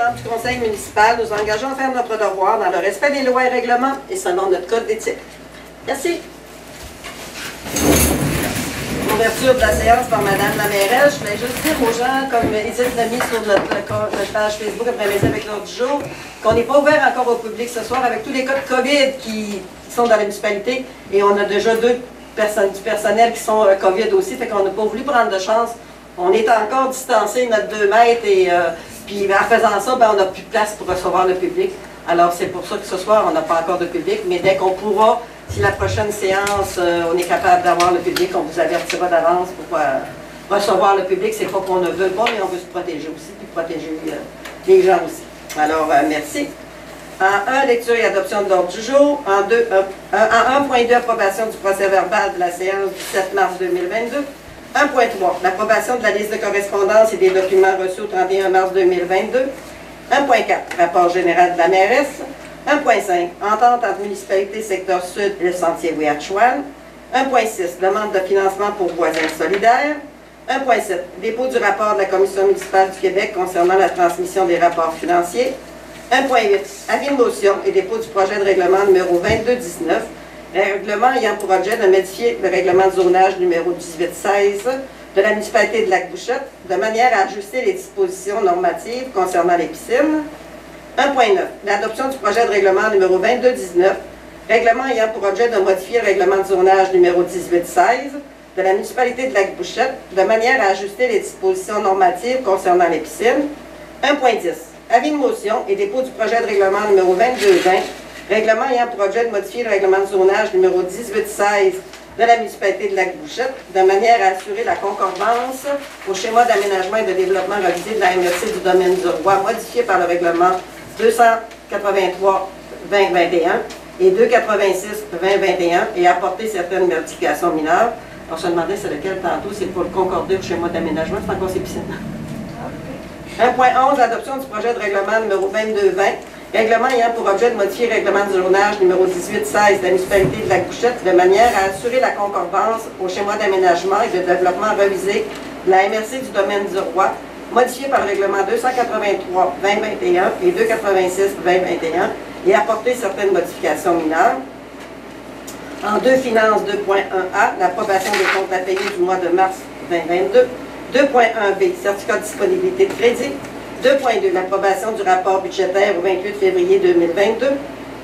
membres du conseil municipal, nous engageons à faire notre devoir dans le respect des lois et règlements et selon notre code d'éthique. Merci. Ouverture de la séance par Mme la mairesse. Je voulais juste dire aux gens, comme Edith l'a mis sur notre page Facebook après-midi avec l'ordre du jour, qu'on n'est pas ouvert encore au public ce soir avec tous les cas de COVID qui sont dans la municipalité. Et on a déjà du personnel qui sont COVID aussi, fait qu'on n'a pas voulu prendre de chance. On est encore distancé, notre 2 mètres, et puis en faisant ça, ben, on n'a plus de place pour recevoir le public. Alors c'est pour ça que ce soir, on n'a pas encore de public, mais dès qu'on pourra, si la prochaine séance, on est capable d'avoir le public, on vous avertira d'avance pour recevoir le public. C'est pas qu'on ne veut pas, mais on veut se protéger aussi, puis protéger les gens aussi. Alors, merci. En 1, lecture et adoption de l'ordre du jour. En 1.2, approbation du procès-verbal de la séance du 7 mars 2022. 1.3, l'approbation de la liste de correspondance et des documents reçus au 31 mars 2022. 1.4, rapport général de la mairesse. 1.5, entente entre municipalité secteur sud et le sentier Ouiachiouane. 1.6, demande de financement pour voisins solidaires. 1.7, dépôt du rapport de la Commission municipale du Québec concernant la transmission des rapports financiers. 1.8, avis de motion et dépôt du projet de règlement numéro 2219, règlement ayant pour objet de modifier le règlement de zonage numéro 1816 de la municipalité de Lac-Bouchotte de manière à ajuster les dispositions normatives concernant les piscines. 1.9. L'adoption du projet de règlement numéro 2219, règlement ayant pour objet de modifier le règlement de zonage numéro 1816 de la municipalité de Lac-Bouchotte de manière à ajuster les dispositions normatives concernant les piscines. 1.10. Avis de motion et dépôt du projet de règlement numéro 2220, règlement ayant pour objet de modifier le règlement de zonage numéro 1816 de la municipalité de Lac-Bouchotte de manière à assurer la concordance au schéma d'aménagement et de développement révisé de la MRC du domaine du Roi, modifié par le règlement 283-2021 et 286-2021 et apporter certaines modifications mineures. On se demandait c'est lequel tantôt, c'est pour le concorder au schéma d'aménagement, c'est encore ces piscines. 1.11, adoption du projet de règlement numéro 2220, règlement ayant pour objet de modifier le règlement de zonage numéro 1816 de la municipalité de Lac-Bouchotte de manière à assurer la concordance au schéma d'aménagement et de développement révisé de la MRC du domaine du Roi, modifié par le règlement 283-2021 et 286-2021 et apporter certaines modifications mineures. En 2, finances 2.1a, l'approbation des comptes à payer du mois de mars 2022. 2.1b, certificat de disponibilité de crédit. 2.2, l'approbation du rapport budgétaire au 28 février 2022.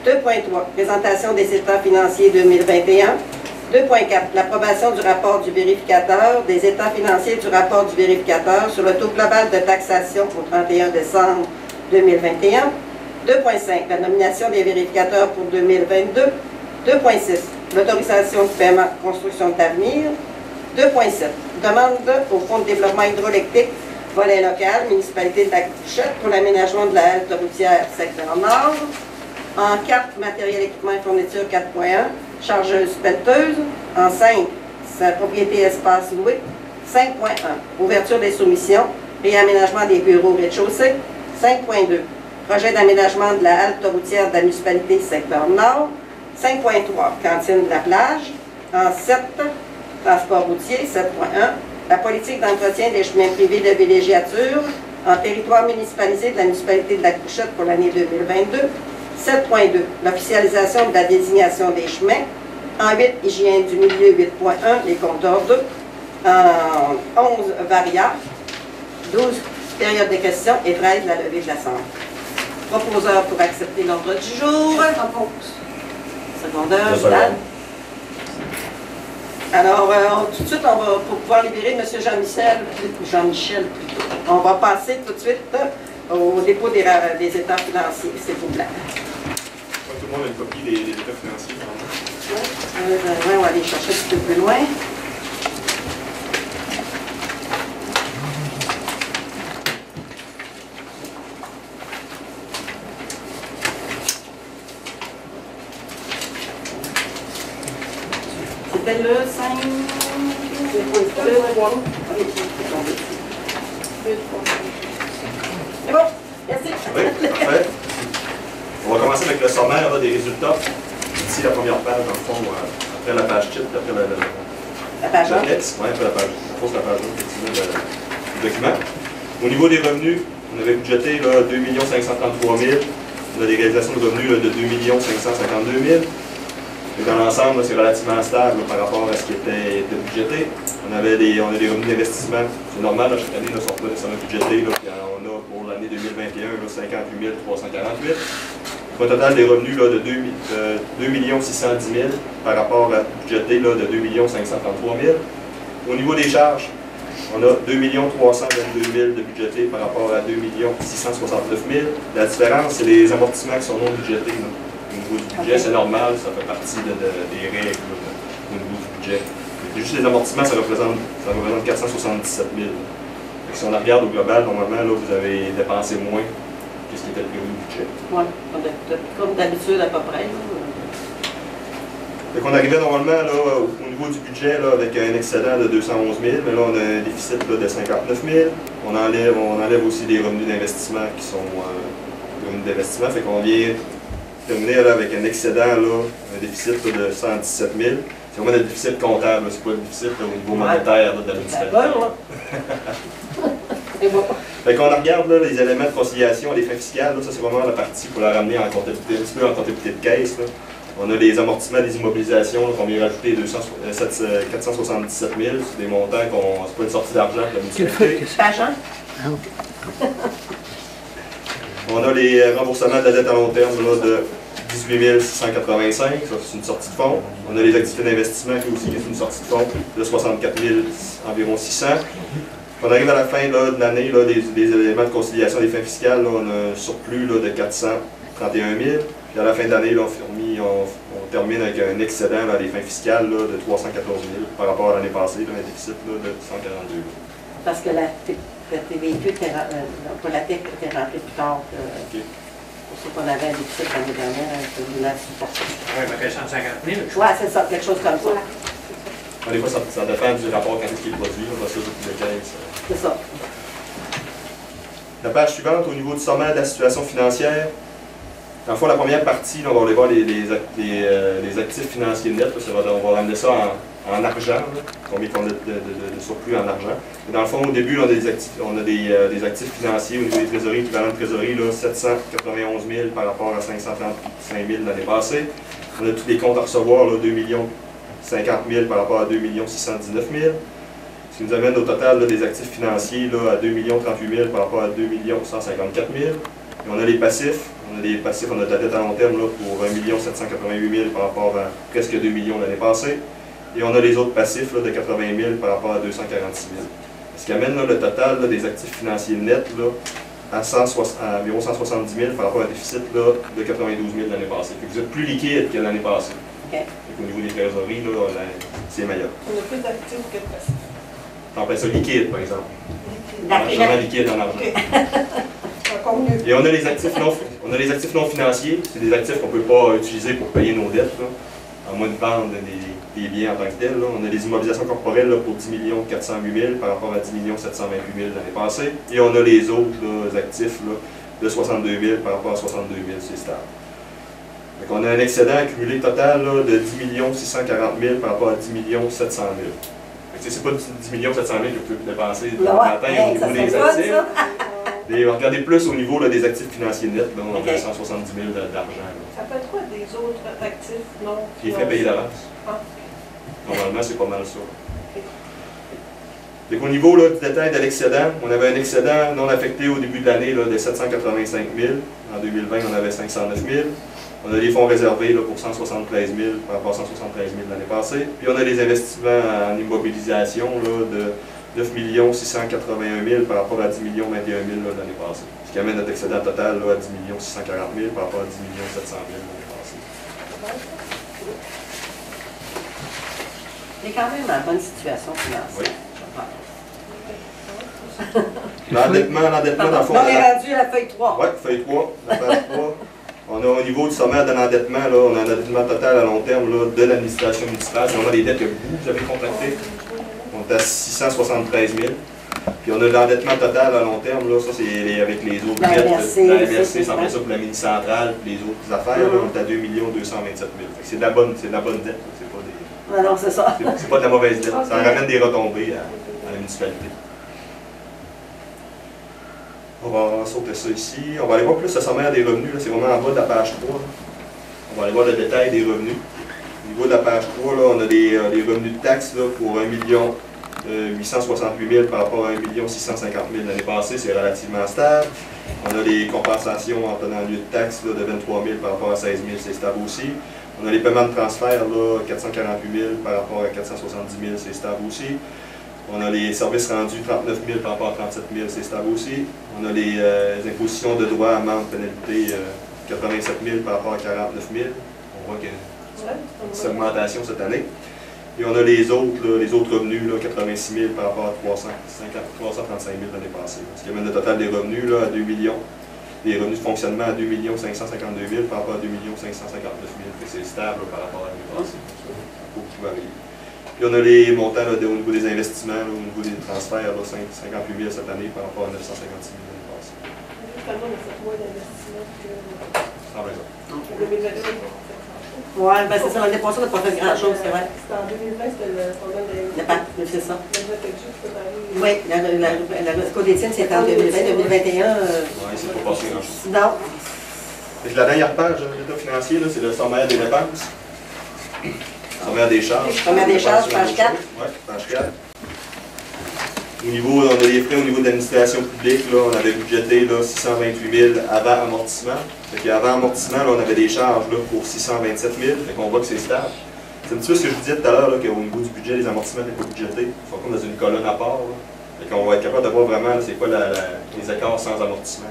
2.3, présentation des états financiers 2021. 2.4, l'approbation du rapport du vérificateur, des états financiers du rapport du vérificateur sur le taux global de taxation au 31 décembre 2021. 2.5, la nomination des vérificateurs pour 2022. 2.6, l'autorisation de paiement construction de l'avenir. 2.7, demande au Fonds de développement hydroélectrique, volet local, municipalité de Lac-Bouchotte pour l'aménagement de la halte routière secteur nord. En 4, matériel, équipement et fourniture 4.1, chargeuse pelleteuse. En 5, sa propriété espace loué. 5.1, ouverture des soumissions, réaménagement des bureaux au rez-de-chaussée. 5.2, projet d'aménagement de la halte routière de la municipalité secteur nord. 5.3, cantine de la plage. En 7, transport routier. 7.1, la politique d'entretien des chemins privés de villégiature en territoire municipalisé de la municipalité de Lac-Bouchotte pour l'année 2022. 7.2, l'officialisation de la désignation des chemins. En 8, hygiène du milieu 8.1, les compteurs 2. En 11, variables. 12, période des questions. Et 13, la levée de l'Assemblée. Proposeur pour accepter l'ordre du jour. Secondeur, Vidal. Alors, tout de suite, on va, pour pouvoir libérer M. Jean-Michel plutôt, on va passer tout de suite au dépôt des états financiers, s'il vous plaît. Tout le monde a une copie des états financiers. On va aller chercher un petit peu plus loin. C'était le 5... Le 3. C'est bon, merci. Oui, parfait. On va commencer avec le sommaire là, des résultats. Ici, la première page, dans le fond, après la page titre, après la page 1. Oui, après la page. La fausse la page 1, effectivement, du document. Au niveau des revenus, On avait budgété là, 2 533 000. On a des réalisations de revenus là, de 2 552 000. Et dans l'ensemble, c'est relativement stable là, par rapport à ce qui était budgété. On a des revenus d'investissement. C'est normal, là, chaque année, on ne sort pas nécessairement budgété. Là, puis on a pour l'année 2021 là, 58 348. Pour un total des revenus là, de 2 610 000 par rapport à budgété là, de 2 533 000. Au niveau des charges, on a 2 322 000 de budgété par rapport à 2 669 000. La différence, c'est les amortissements qui sont non budgétés. Là. Au niveau du budget, c'est normal, ça fait partie des règles là, au niveau du budget. Et juste les amortissements, ça représente 477 000. Donc, si on la regarde au global, normalement, là, vous avez dépensé moins que ce qui était prévu au budget. Oui, comme d'habitude à peu près. Donc on arrivait normalement là, au niveau du budget là, avec un excédent de 211 000, mais là on a un déficit là, de 59 000. On enlève aussi des revenus d'investissement qui sont des revenus d'investissement, fait qu'on vient terminer là, avec un excédent, là, un déficit là, de 117 000. C'est vraiment un déficit comptable, c'est pas un déficit là, au niveau monétaire là, de la municipalité. C'est bon. Fait qu'on regarde là, les éléments de conciliation, les fins fiscales, là, ça c'est vraiment la partie pour la ramener en comptabilité, un petit peu en comptabilité de caisse. Là. On a les amortissements des immobilisations qu'on vient rajouter 477 000, c'est des montants c'est pas une sortie d'argent pour la municipalité. On a les remboursements de la dette à long terme là, de 18 685, ça c'est une sortie de fonds. On a les activités d'investissement qui aussi est une sortie de fonds de 64 000, environ 600. On arrive à la fin là, de l'année, des éléments de conciliation des fins fiscales, là, on a un surplus là, de 431 000. Puis à la fin de l'année, on termine avec un excédent là, des fins fiscales là, de 314 000 par rapport à l'année passée, là, un déficit là, de 142 000. Parce que tes véhicules, pour la tech, était rentré plus tard. Okay. Pour ça qu'on avait un déficit l'année dernière, un peu la supporter. Oui, mais 150 000. Oui, c'est ça, quelque chose comme ça. Des fois, ça dépend du rapport quand est-ce qu'il est produit, parce que c'est ça. La page suivante, au niveau du sommaire de la situation financière, dans le fond, la première partie, là, on va aller voir les actifs financiers nets. Là, on va ramener ça en argent, là, combien on a de surplus en argent. Et dans le fond, au début, là, on a des actifs financiers au niveau des trésoreries, équivalent de trésorerie, là, 791 000 par rapport à 535 000 l'année passée. On a tous les comptes à recevoir, là, 2 50 000 par rapport à 2 619 000. Ce qui nous amène au total là, des actifs financiers là, à 2 038 000 par rapport à 2 154 000. Et on a les passifs. On a des passifs, on a de la dette à long terme là, pour 1 788 000 par rapport à presque 2 millions l'année passée. Et on a les autres passifs là, de 80 000 par rapport à 246 000. Ce qui amène là, le total là, des actifs financiers nets là, à environ 170 000 par rapport à un déficit là, de 92 000 l'année passée. Fait que vous êtes plus liquide que l'année passée. Okay. Au niveau des trésoreries, c'est meilleur. On a plus d'actifs que de passifs. On appelle ça liquide, par exemple. L'argent liquide en argent. Okay. Encore mieux. Et on a les actifs non financiers. C'est des actifs qu'on ne peut pas utiliser pour payer nos dettes, là, à moins de vendre des biens en tant que tels. Là. On a des immobilisations corporelles là, pour 10 408 000 par rapport à 10 728 000 l'année passée. Et on a les autres là, actifs là, de 62 000 par rapport à 62 000, c'est stable. Donc on a un excédent accumulé total là, de 10 640 000 par rapport à 10 700 000. C'est pas 10 700 000 que vous pouvez dépenser le matin au niveau des actifs. Regardez plus au niveau là, des actifs financiers nets, là, on a 170 000 d'argent. Ça peut être quoi des autres actifs non Qui est fait payer d'avance. Ah. Normalement, c'est pas mal ça. Donc, au niveau là, du détail de l'excédent, on avait un excédent non affecté au début de l'année de 785 000. En 2020, on avait 509 000. On a des fonds réservés là, pour 173 000 par rapport à 173 000 l'année passée. Puis on a des investissements en immobilisation là, de 9 681 000 par rapport à 10 21 000 l'année passée. Ce qui amène notre excédent total là, à 10 640 000 par rapport à 10 700 000 l'année passée. Il est quand même en bonne situation financière. Oui. L'endettement, dans le fond. On est rendu à la feuille 3. Oui, feuille 3, la page 3. On a au niveau du sommaire de l'endettement, on a un endettement total à long terme là, de l'administration municipale. C'est vraiment les dettes que vous avez contractées. On est à 673 000. Puis on a l'endettement total à long terme, là, ça c'est avec les autres la dettes. MRC, La MRC, ça fait ça pour la mini-centrale, puis les autres affaires, là, on est à 2 227 000. C'est de la bonne dette, c'est pas des. Non, c'est ça. C'est pas de la mauvaise dette. Ça ramène des retombées à la municipalité. On va sauter ça ici. On va aller voir plus le sommaire des revenus. C'est vraiment en bas de la page 3. Là. On va aller voir le détail des revenus. Au niveau de la page 3, là, on a des revenus de taxes là, pour 1 868 000 par rapport à 1 650 000 l'année passée. C'est relativement stable. On a les compensations en tenant lieu de taxes là, de 23 000 par rapport à 16 000. C'est stable aussi. On a les paiements de transfert, là, 448 000 par rapport à 470 000. C'est stable aussi. On a les services rendus, 39 000 par rapport à 37 000, c'est stable aussi. On a les impositions de droits, amendes, pénalités, 87 000 par rapport à 49 000. On voit qu'il y a une petite augmentation cette année. Et on a les autres revenus, là, 86 000 par rapport à 335 000 l'année passée. Ce qui amène le total des revenus là, à 2 millions. Les revenus de fonctionnement à 2 552 000 par rapport à 2 559 000. C'est stable là, par rapport à l'année passée. Beaucoup varié. Puis on a les montants là, au niveau des investissements, là, au niveau des transferts, là, 58 000 cette année par rapport à 956 000 l'année passée. Justement, on a fait moins d'investissements que Ça va être ça. en 2021. Oui, ben c'est ça, l'année passée, on n'a pas fait grand-chose, c'est vrai. C'était en 2020, c'était le problème des... C'est ça. Oui, Le code d'éthique, c'est en 2020, 2021. Oui, c'est pas passé grand-chose. Non. La dernière page de l'état financier, c'est le sommaire des dépenses. Sommaire des charges. Sommaire des charges, page 4. Oui, page 4. Au niveau, on a les frais au niveau de l'administration publique, là, on avait budgété là, 628 000 avant amortissement. Avant amortissement, là, on avait des charges là, pour 627 000. On voit que c'est stable. C'est un petit peu ce que je vous disais tout à l'heure, qu'au niveau du budget, les amortissements n'étaient pas budgétés. Il faut comme dans une colonne à part. On va être capable de voir vraiment c'est quoi les écarts sans amortissement.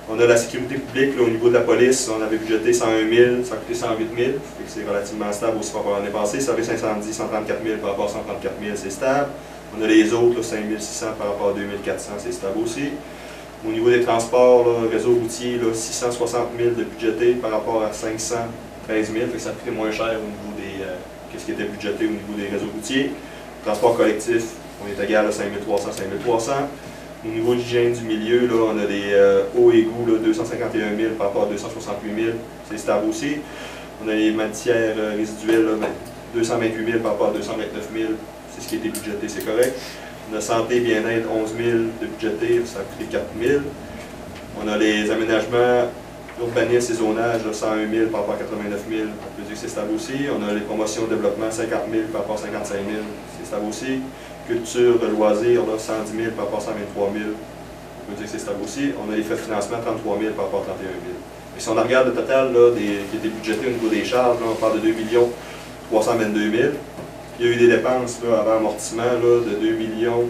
On a la sécurité publique, là, au niveau de la police, on avait budgété 101 000, ça a coûté 108 000. C'est relativement stable aussi par rapport à l'année passée. Service incendie, 134 000 par rapport à 134 000, c'est stable. On a les autres, 5 600 par rapport à 2 400, c'est stable aussi. Au niveau des transports, là, réseau routier, là, 660 000 de budgété par rapport à 513 000. Ça a coûté moins cher au niveau des ce qui était budgété au niveau des réseaux routiers. Transport collectif, on est égal à 5 300, 5 300. Au niveau de l'hygiène du milieu, là, on a des eaux égouts, là, 251 000 par rapport à 268 000, c'est stable aussi. On a les matières résiduelles, là, 228 000 par rapport à 229 000, c'est ce qui a été budgété, c'est correct. On a santé, bien-être, 11 000 de budgété, ça a coûté 4 000. On a les aménagements, urbanisme et zonage, là, 101 000 par rapport à 89 000, on peut dire que c'est stable aussi. On a les promotions, développement, 50 000 par rapport à 55 000, c'est stable aussi. Culture, loisirs, là, 110 000 par rapport à 123 000, on peut dire que c'est stable aussi. On a les frais de financement, 33 000 par rapport à 31 000. Et si on regarde le total là, qui était budgété au niveau des charges, là, on parle de 2 322 000. Il y a eu des dépenses là, avant amortissement là, de 2 millions,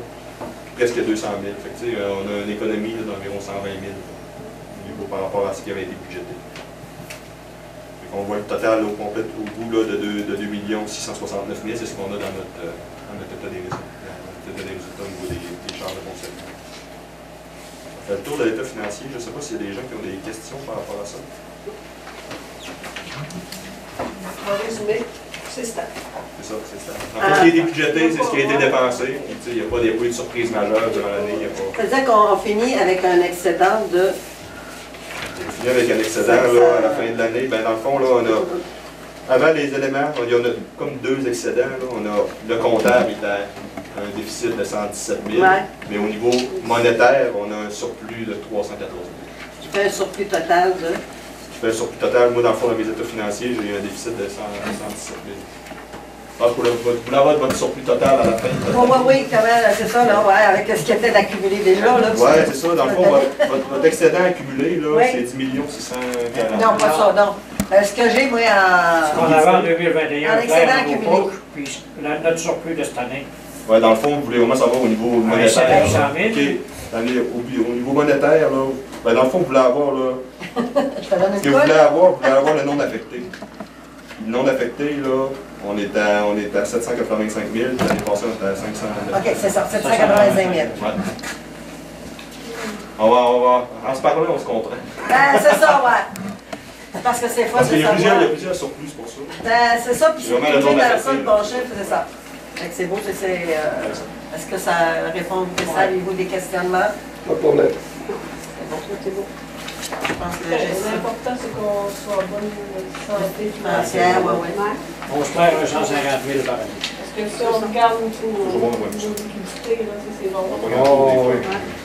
presque 200 000. Fait que, on a une économie d'environ 120 000 au niveau par rapport à ce qui avait été budgété. On voit le total au complet au bout là, de 2 669 000, c'est ce qu'on a dans notre état des résultats au niveau des charges de fonctionnement. Ça fait le tour de l'état financier. Je ne sais pas s'il y a des gens qui ont des questions par rapport à ça. En résumé, c'est stable. C'est ça, c'est stable. En fait, ce qui a été budgété, c'est ce qui a été dépensé. Il n'y a pas de surprise majeure durant l'année. C'est-à-dire qu'on finit avec un excédent de... On finit avec un excédent là, à la fin de l'année. Ben, dans le fond, là, on a... Avant les éléments, il y en a comme 2 excédents. Là. On a le comptable, il a un déficit de 117 000. Ouais. Mais au niveau monétaire, on a un surplus de 314 000. Qui fait un surplus total de... Qui fait un surplus total. Moi, dans le fond, dans mes états financiers, j'ai eu un déficit de 117 000. Je pense que vous voulez avoir votre surplus total à la fin. Oui, quand même, c'est ça, là, ouais, avec ce qu'il y a peut-être accumulé déjà. Oui, c'est ça. Dans le fond, votre excédent accumulé, là, oui. C'est 10 640 000. Non, pas ça, non. Ce que j'ai, moi, Ce qu'on avait en 2021, en excédent accumulé. Puis notre surplus de cette année. Oui, dans le fond, vous voulez vraiment savoir au niveau monétaire. Ouais, 100 000. Okay. Au niveau monétaire, là, ben dans le fond, vous voulez avoir, là, Je te donne ce que une vous colle. voulez avoir le non affecté. Le non affecté, là, on est à 785 000, l'année passée, on était à 500 000. OK, c'est ça, 785 000. Ouais. En se parlant, on se comprend. Ben, c'est ça, ouais. Parce que c'est fun Parce qu'il de y a savoir. plusieurs surplus pour ça. Ben, c'est ça, puis c'est Vraiment le dans nom le d'affecté, sol, le là. bon chiffre, c'est ça. Fait que c'est beau, est-ce que ça répond à niveau des questionnements? Pas de problème. C'est beau. Je pense que j'ai ça. L'important, c'est qu'on soit en bonne santé Financière, financière. ouais. On se perd 150 000 par année. que si on regarde Toujours bon, ouais. nos liquidités, là, c'est bon. On va pas garder Oh, oui.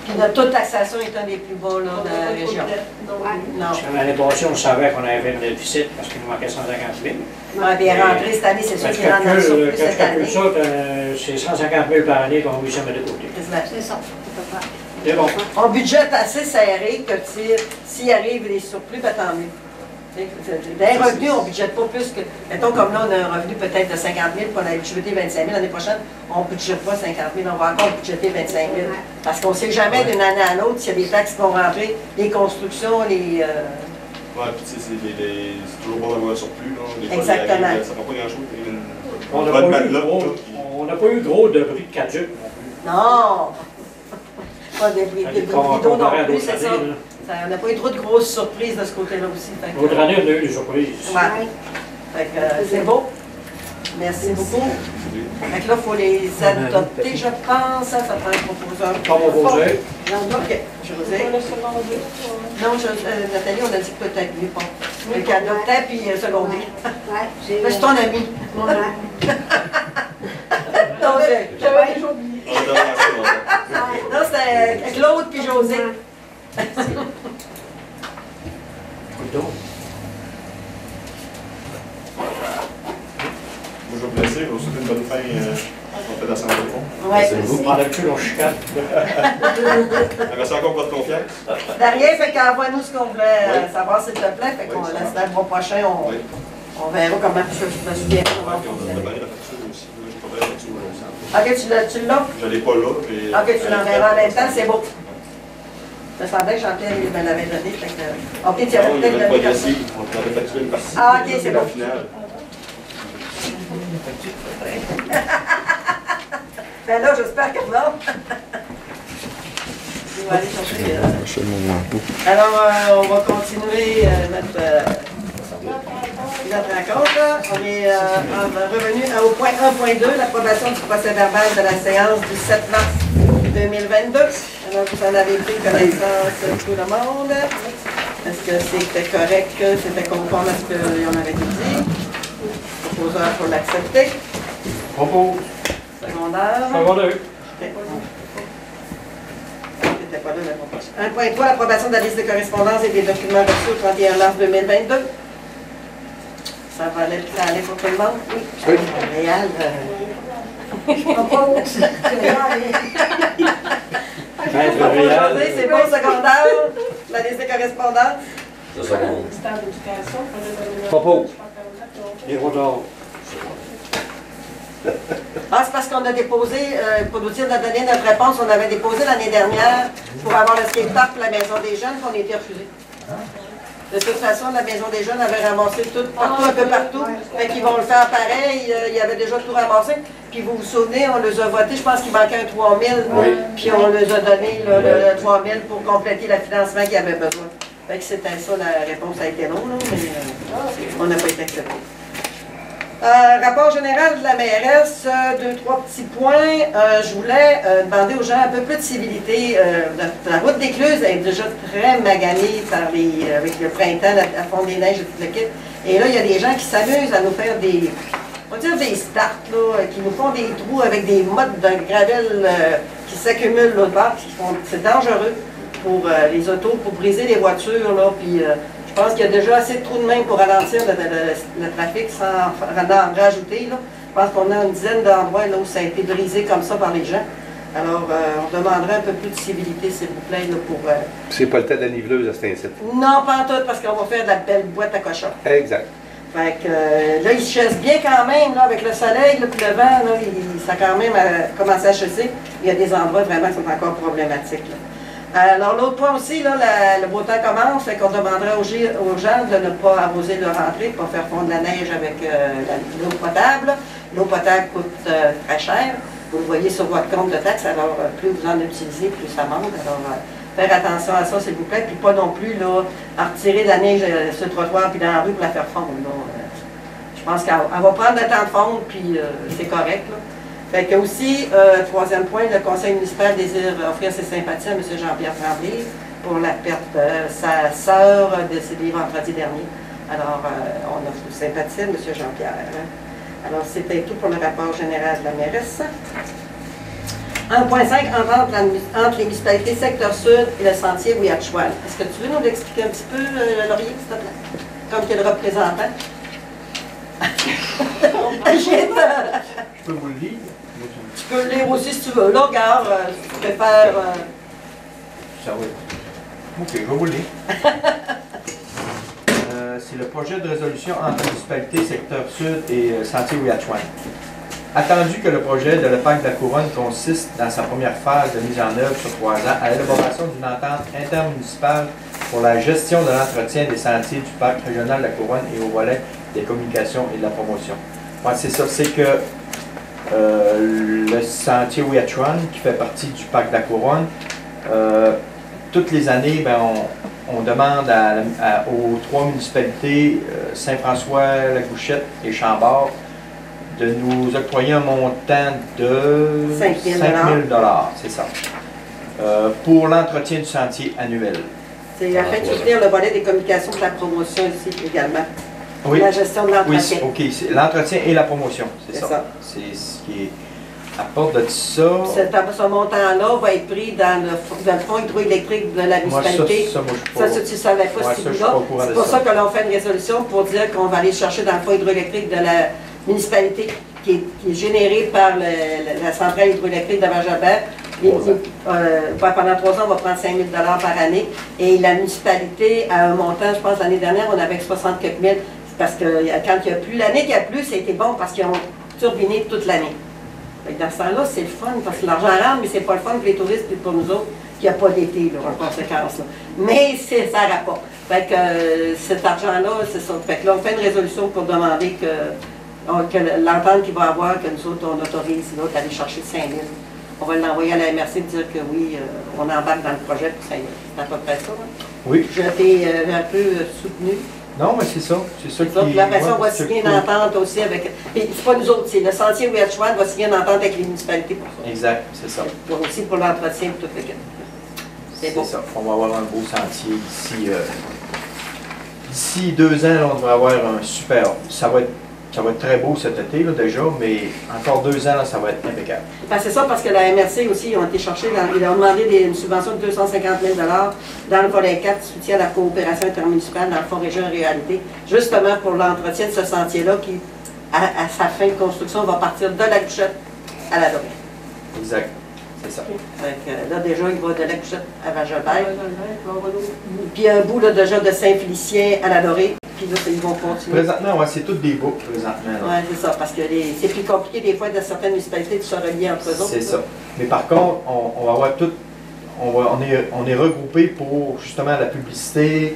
Puis notre taux de taxation est un des plus bas là, de la région. Non. Parce que l'année passée, on savait qu'on avait un déficit parce qu'il nous manquait 150 000. Ouais, bien rentré cette année, c'est sûr Quand qu'il rentre dans le surplus je cette année. calcule ça, c'est 150 000 par année qu'on réussit à mettre de côté. C'est ça. C'est bon. On budgète assez serré que s'il arrive des surplus, ben, tant mieux. Des revenus, on ne budgète pas plus que. Mettons, comme là, on a un revenu peut-être de 50 000, puis on a budgété 25 000. L'année prochaine, on ne budgète pas 50 000, on va encore budgéter 25 000. Parce qu'on ne sait jamais d'une année à l'autre s'il y a des taxes qui vont rentrer, les constructions, les. Ouais, puis tu sais, c'est toujours bon d'avoir un surplus. Là. Des fois, Exactement. ça ne prend pas grand-chose. On n'a pas eu gros de bris de caduc non plus. Non! Pas des bidons non plus, c'est ça. Là. On n'a pas eu trop de grosses surprises de ce côté-là aussi. L'autre année, on a eu des surprises. Ouais. Fait que c'est beau. Merci beaucoup. Fait que là, il faut les adopter, je pense. Ça prend un proposeur. Comme on posait. OK. José. Le secondaire, Non, Nathalie, on a dit que peut-être mieux pas. Fait qu'adoptait puis secondé. Ouais, Mais c'est ton ami. Ouais. Donc, j'avais déjà oublié. non, c'était Claude puis José. Coudon. Moi, je vais vous laisser. Je vous souhaite une bonne fin en fait d'assemblée. Ouais. Vous pendant le cul, on chicane. Merci encore pour votre confiance. De rien, fait qu'envoie-nous ce qu'on voulait Oui. savoir, s'il te plaît. Fait qu'on Oui, ça laisse marche. le mois prochain, Oui. on verra comment je me souviens. Ouais, puis on a demandé la facture aussi. Là, j'ai pas fait la facture aujourd'hui. OK, tu l'as? Je l'ai pas là. Mais, OK, tu l'enverras en même temps, c'est beau. Je me semblais que Jean-Pierre il me l'avait donné. Fait que... OK, tu avais non, il peut-être va être donné comme ça. progressif. On avait facturé une partie. Ah, OK, c'est la bon. finale. Ben là, j'espère que non. On va aller chercher. Alors, on va continuer notre rencontre. Là. On est revenu au point 1.2, l'approbation du procès-verbal de la séance du 7 mars 2022. Alors, vous en avez pris connaissance tout le monde. Est-ce que c'était correct, c'était conforme à ce qu'on avait dit? Proposeur pour l'accepter. Propos. Secondaire. Secondaire. C'était pas là, la proposition. 1.3, l'approbation de la liste de correspondance et des documents reçus au 31 mars 2022. Ça va aller pour tout le monde? Oui. Réal. Maître Réal. C'est bon, secondaire. La liste de correspondance. C'était en éducation. Propos. Les retards. Ah, c'est parce qu'on a déposé, pour nous dire de donner notre réponse, on avait déposé l'année dernière pour avoir le skatepark pour la Maison des Jeunes, qu'on a été refusé. De toute façon, la Maison des Jeunes avait ramassé tout, partout, un peu partout. Fait qu'ils vont le faire pareil, ils avaient déjà tout ramassé. Puis vous vous souvenez, on les a votés, je pense qu'il manquait un 3 000, puis on les a donné le 3 000 pour compléter le financement qu'ils avaient besoin. Fait que c'était ça, la réponse a été longue, mais on n'a pas été accepté. Rapport général de la mairesse, 2-3 petits points. Je voulais demander aux gens un peu plus de civilité. La route d'Écluse est déjà très maganée avec le printemps, la fonte des neiges et tout le kit. Et là, il y a des gens qui s'amusent à nous faire on va dire des starts, là, qui nous font des trous avec des mottes de gravel qui s'accumulent l'autre part. C'est dangereux pour les autos, pour briser les voitures, là, puis je pense qu'il y a déjà assez de trous de main pour ralentir le trafic sans en rajouter. Là. Je pense qu'on a une dizaine d'endroits là, où ça a été brisé comme ça par les gens. Alors, on demanderait un peu plus de civilité, s'il vous plaît, là, pour... C'est pas le temps de la niveleuse à cet incite. Non, pas en tout, parce qu'on va faire de la belle boîte à cochon. Exact. Fait que là, il se chasse bien quand même, là, avec le soleil, là, puis le vent, là, ça a quand même commencé à chasser. Il y a des endroits vraiment qui sont encore problématiques. Là. Alors, l'autre point aussi, là, le beau temps commence, fait qu'on demanderait aux gens de ne pas arroser leur entrée, de ne pas faire fondre la neige avec l'eau potable. L'eau potable coûte très cher. Vous le voyez sur votre compte de taxe, alors plus vous en utilisez, plus ça monte. Alors, faire attention à ça, s'il vous plaît, puis pas non plus là, à retirer de la neige sur le trottoir puis dans la rue pour la faire fondre. Là. Je pense qu'elle va prendre le temps de fondre, puis c'est correct. Là. Fait que aussi, troisième point, le conseil municipal désire offrir ses sympathies à M. Jean-Pierre Tremblay pour la perte de sa sœur décédée vendredi dernier. Alors, on offre ses sympathies à M. Jean-Pierre. Hein. Alors, c'était tout pour le rapport général de la mairesse. 1.5, entente entre les municipalités secteur sud et le sentier Ouiachuan. Est-ce que tu veux nous l'expliquer un petit peu, Laurier, s'il te plaît? Comme tu es le représentant. Je peux vous le lire? Tu peux le lire aussi si tu veux. Là, regarde, tu préfères... Ça va. OK, je vais vous le lire. C'est le projet de résolution entre la municipalité secteur sud et sentier Ouiachuan. Attendu que le projet de le parc de la Couronne consiste dans sa première phase de mise en œuvre sur 3 ans à l'élaboration d'une entente intermunicipale pour la gestion de l'entretien des sentiers du parc régional de la Couronne et au volet des communications et de la promotion. Ouais, c'est ça, c'est que le sentier Ouiachuan, qui fait partie du parc de la Couronne, toutes les années, ben, on demande aux 3 municipalités, Saint-François, La Gouchette et Chambord, de nous octroyer un montant de 5 000 $, c'est ça, pour l'entretien du sentier annuel. C'est afin de soutenir le volet des communications et de la promotion ici également. Oui, La gestion de l'entretien. oui, OK, c'est l'entretien et la promotion, c'est C'est ça. ça. C'est ce qui est à part de ça. Ce montant-là va être pris dans le fonds hydroélectrique de la Moi, municipalité. moi, je suis pas... Ça, tu ne savais pas Ouais, si ça, je suis là. pas au courant C'est de pour ça. ça que l'on fait une résolution pour dire qu'on va aller chercher dans le fonds hydroélectrique de la municipalité qui est généré par la centrale hydroélectrique de Vajalbert. Pendant 3 ans, on va prendre 5 000 $ par année. Et la municipalité a un montant, je pense, l'année dernière, on avait 60 quelques mille. Parce que quand il y a plu, l'année qu'il y a plu, c'était bon parce qu'ils ont turbiné toute l'année. Dans ce temps-là, c'est le fun parce que l'argent rentre, mais c'est pas le fun pour les touristes et pour nous autres qu'il n'y a pas d'été, en conséquence. Là. Mais ça rapporte. Fait que cet argent-là, c'est ça. Fait que là, on fait une résolution pour demander que l'entente qu'il va y avoir, que nous autres, on autorise l'autre à aller chercher 5 000. On va l'envoyer à la MRC et dire que oui, on embarque dans le projet pour 5 000. C'est à peu près ça. Hein? Oui. Je t'ai un peu soutenu. Non, mais c'est ça. C'est ça qui... Puis après ça, on va c'est signer une cool. entente aussi avec... Puis c'est pas nous autres, c'est le sentier Ouiachuan va signer une entente avec les municipalités pour ça. Exact, c'est ça. Pour aussi pour l'entretien et tout le kit. C'est bon. ça. On va avoir un beau sentier d'ici 2 ans, là, on devrait avoir un super... Ça va être très beau cet été, là, déjà, mais encore 2 ans, là, ça va être impeccable. Ben, c'est ça, parce que la MRC aussi, ils ont été chercher, ils ont demandé une subvention de 250 000 $ dans le volet 4, soutien à la coopération intermunicipale dans le fonds région réalité, justement pour l'entretien de ce sentier-là qui, à sa fin de construction, va partir de la Gouchette à la Dorée. Exact, c'est ça. Fait que, là, déjà, il va de la Gouchette à Vajalbert. Puis un bout là, déjà de Saint-Félicien à la Dorée. Puis là, ils vont continuer. Présentement, ouais, c'est toutes des boucles, présentement. Oui, c'est ça, parce que c'est plus compliqué des fois de certaines municipalités de se relier entre eux autres. C'est ça. Mais par contre, on va avoir tout... On est regroupé pour justement la publicité,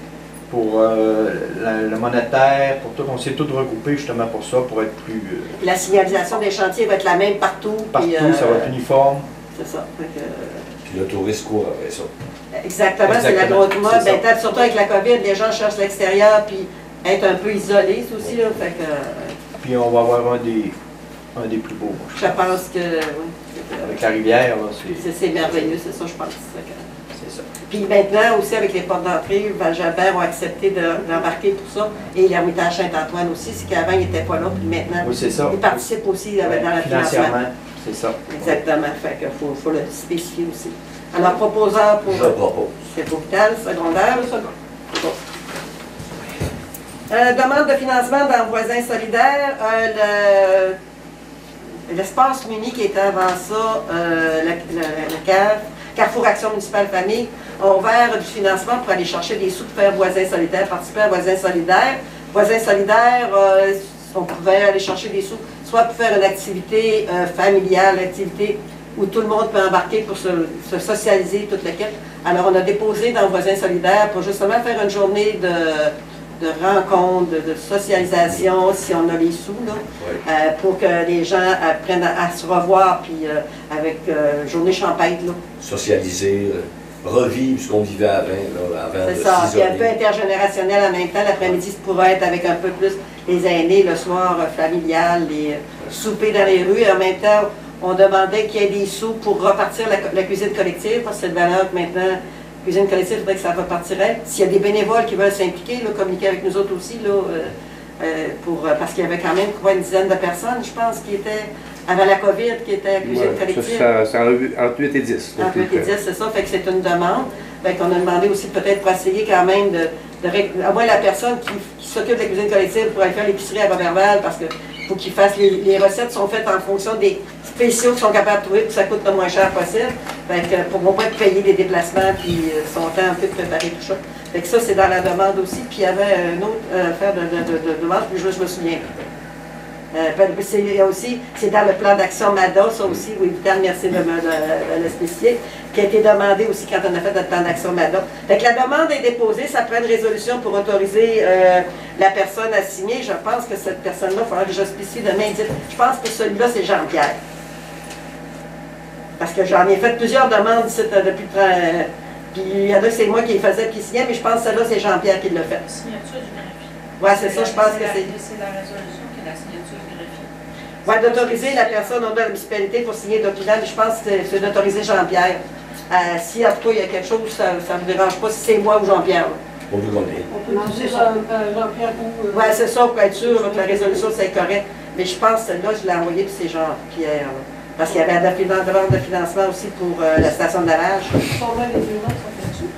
pour le monétaire, pour tout. On s'est tous regroupés justement pour ça, pour être plus... La signalisation des chantiers va être la même partout. partout, puis, ça va être uniforme. C'est ça. Fait que, Puis le touriste court après ça. exactement, c'est la Exactement, grosse mode. c'est ça. Ben, surtout avec la COVID, les gens cherchent l'extérieur, puis être un peu isolés aussi. Là, fait que, Puis on va avoir un des plus beaux. Moi, je pense que... avec la rivière, là, c'est merveilleux, c'est ça, je pense. Fait que, c'est ça. puis maintenant, aussi, avec les portes d'entrée, Val-Jalbert ont accepté d'embarquer pour ça. Et l'Ermitage Saint-Antoine aussi, c'est qu'avant, ils n'étaient pas là, puis maintenant, Oui, c'est ça. ils participent aussi dans le financement. Financièrement, c'est ça. Exactement, fait qu'il faut le spécifier aussi. Alors, proposeur pour... Je propose. C'est pour vital, secondaire ou second? Bon. Demande de financement dans Voisins solidaires. L'espace muni qui était avant ça, le CAF, Carrefour Action Municipale Famille, ont ouvert du financement pour aller chercher des sous pour faire Voisins solidaires, participer à Voisins solidaires. Voisins solidaires, on pouvait aller chercher des sous, soit pour faire une activité familiale, une activité où tout le monde peut embarquer pour se socialiser, toute l'équipe. Alors, on a déposé dans Voisins solidaires pour justement faire une journée de rencontres, de socialisation, si on a les sous, là, Oui. pour que les gens apprennent à se revoir, puis avec journée champêtre. Là. Socialiser, revivre ce qu'on vivait avant C'est de ça, puis un peu s'isoler. intergénérationnel en même temps. L'après-midi, ça pourrait être avec un peu plus les aînés, le soir familial, les soupers dans les rues. Et en même temps, on demandait qu'il y ait des sous pour repartir la cuisine collective, parce que c'est de valeur que maintenant, la cuisine collective, il faudrait que ça repartirait. S'il y a des bénévoles qui veulent s'impliquer, communiquer avec nous autres aussi, là, parce qu'il y avait quand même quoi, une dizaine de personnes, je pense, qui étaient, avant la COVID, qui étaient accusées de collective. C'est entre 8 et 10. Entre 8 et 10, c'est ça, fait que c'est une demande. Fait qu'on a demandé aussi peut-être pour essayer quand même à moins la personne qui s'occupe de la cuisine collective pour aller faire l'épicerie à Roberval, parce que faut qu'ils fassent, les recettes sont faites en fonction des spéciaux qu'ils sont capables de trouver pour que ça coûte le moins cher possible. Fait que pour ne pas payer des déplacements puis son temps un peu de préparer tout ça. Fait que ça, c'est dans la demande aussi. Puis il y avait une autre affaire de demande, puis je me souviens c'est dans le plan d'action MADA, ça aussi, oui, merci de le spécifier, qui a été demandé aussi quand on a fait notre plan d'action MADA. Fait que la demande est déposée, ça prend une résolution pour autoriser la personne à signer. Je pense que cette personne-là, il faudra que je spécifie de main. Je pense que celui-là, c'est Jean-Pierre. Parce que j'en ai fait plusieurs demandes ici depuis puis il y en a, c'est moi qui les faisais qui signait, mais je pense que celle-là, c'est Jean-Pierre qui l'a fait. Signature du greffier. Oui, c'est ça, je pense que c'est. C'est la résolution qui est la signature du greffier. Oui, d'autoriser la personne au nom de la municipalité pour signer le document, mais je pense que c'est d'autoriser Jean-Pierre. Si en tout cas il y a quelque chose, ça ne me dérange pas si c'est moi ou Jean-Pierre. On peut demander. On peut utiliser Jean-Pierre ou... Oui, c'est ça, pour être sûr que la résolution c'est correct. Mais je pense que celle-là, je l'ai envoyée, puis c'est Jean-Pierre. Parce qu'il y avait la demande de financement aussi pour la station de lavage. Sûrement les deux noms sont là-dessus.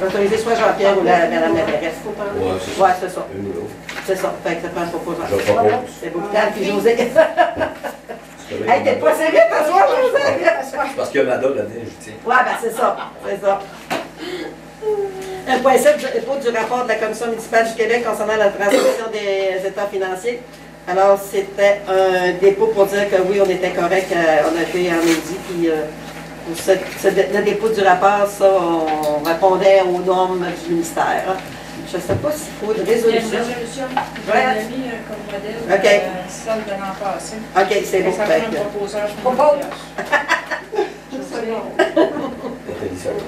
Autoriser soit Jean-Pierre ou Madame la mairesse. Ouais, c'est ça. Une ou l'autre. C'est ça. Fait que ça prend un proposant. Je propose. C'est beau. Puis José. Hey, t'es pas sérieux t'asseoir, José? Parce qu'il y a Mada là-dedans, je tiens. Ouais, ben c'est ça. C'est ça. 1.7, dépôt du rapport de la Commission municipale du Québec concernant la transmission des états financiers. Alors, c'était un dépôt pour dire que oui, on était correct, on a fait en midi, puis le dépôt du rapport, ça, on répondait aux normes du ministère. Je ne sais pas s'il faut une résolution. Il y a une résolution. Ouais. On a mis comme modèle celle de l'an passé. OK, c'est bon. Ça fait un proposeur. Propose. Nathalie, ça va.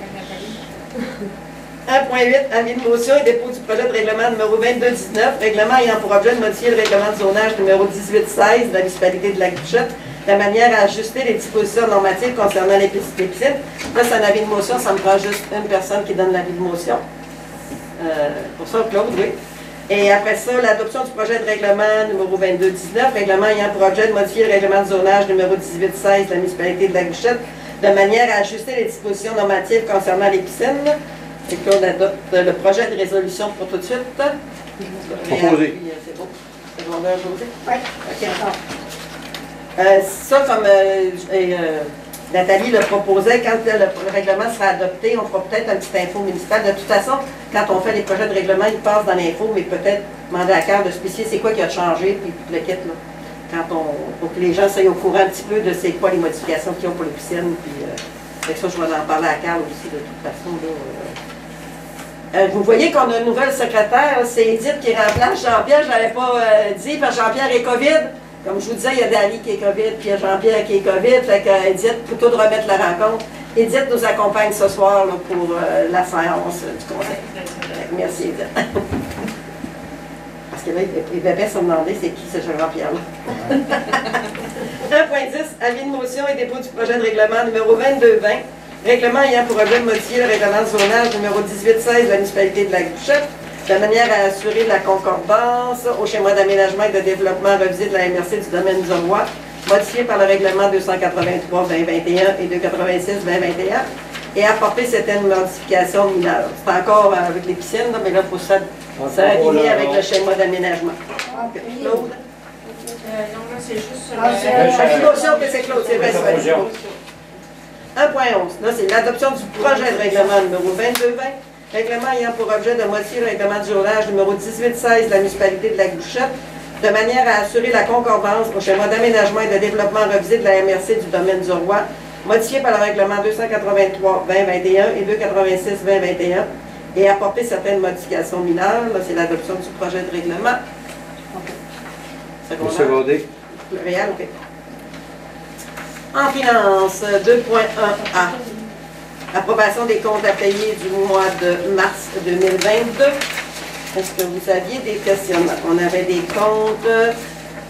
1.8, avis de motion et dépôt du projet de règlement numéro 2219, règlement ayant pour objet de modifier le règlement de zonage numéro 1816 de la municipalité de Lac-Bouchette, de manière à ajuster les dispositions normatives concernant les piscines. Là, c'est un avis de motion, ça me prend juste une personne qui donne l'avis de motion. Pour ça, Claude, oui. Et après ça, l'adoption du projet de règlement numéro 2219, règlement ayant pour objet de modifier le règlement de zonage numéro 1816 de la municipalité de Lac-Bouchette, de manière à ajuster les dispositions normatives concernant les piscines. Et Claude adopte le projet de résolution pour tout de suite. Proposé. C'est beau. C'est demandeur, José? Oui. OK. Ça, comme Nathalie le proposait, quand le règlement sera adopté, on fera peut-être une petite info municipale. De toute façon, quand on fait les projets de règlement, ils passent dans l'info, mais peut-être demander à Carl de spécifier c'est quoi qui a changé, puis le kit, là. Pour que les gens soient au courant un petit peu de c'est quoi les modifications qu'ils ont pour les piscines. Puis, avec ça, je vais en parler à Carl aussi, de toute façon. Là, vous voyez qu'on a une nouvelle secrétaire, c'est Edith qui remplace Jean-Pierre, je ne l'avais pas dit, parce que Jean-Pierre est COVID. Comme je vous disais, il y a Dali qui est COVID, puis il y a Jean-Pierre qui est COVID, fait que Edith, plutôt de remettre la rencontre. Edith nous accompagne ce soir là, pour la séance du conseil. Merci Edith. Parce que là, il va bien se demander c'est qui ce Jean-Pierre là. 1.10, avis de motion et dépôt du projet de règlement numéro 2220. Règlement ayant pour objet de modifier le règlement de zonage numéro 1816 de la municipalité de Lac-Bouchette, de manière à assurer la concordance au schéma d'aménagement et de développement revisé de la MRC du domaine du roi, modifié par le règlement 283-2021 et 286-2021, et apporter certaines modifications mineures. C'est encore avec les piscines, mais là, il faut s'aligner avec le schéma d'aménagement. Claude? Non, là, c'est juste sur La motion que c'est Claude, c'est vrai, c'est vrai. 1.11, là, c'est l'adoption du projet de règlement numéro 2220. Règlement ayant pour objet de modifier le règlement du zonage numéro 1816 de la municipalité de Lac-Bouchette, de manière à assurer la concordance au schéma d'aménagement et de développement revisé de la MRC du domaine du roi, modifié par le règlement 283-2021 et 286-2021, et apporter certaines modifications mineures. Là, c'est l'adoption du projet de règlement. Le secondé. Réal, OK. En finance, 2.1A. Approbation des comptes à payer du mois de mars 2022. Est-ce que vous aviez des questionnements? On avait des comptes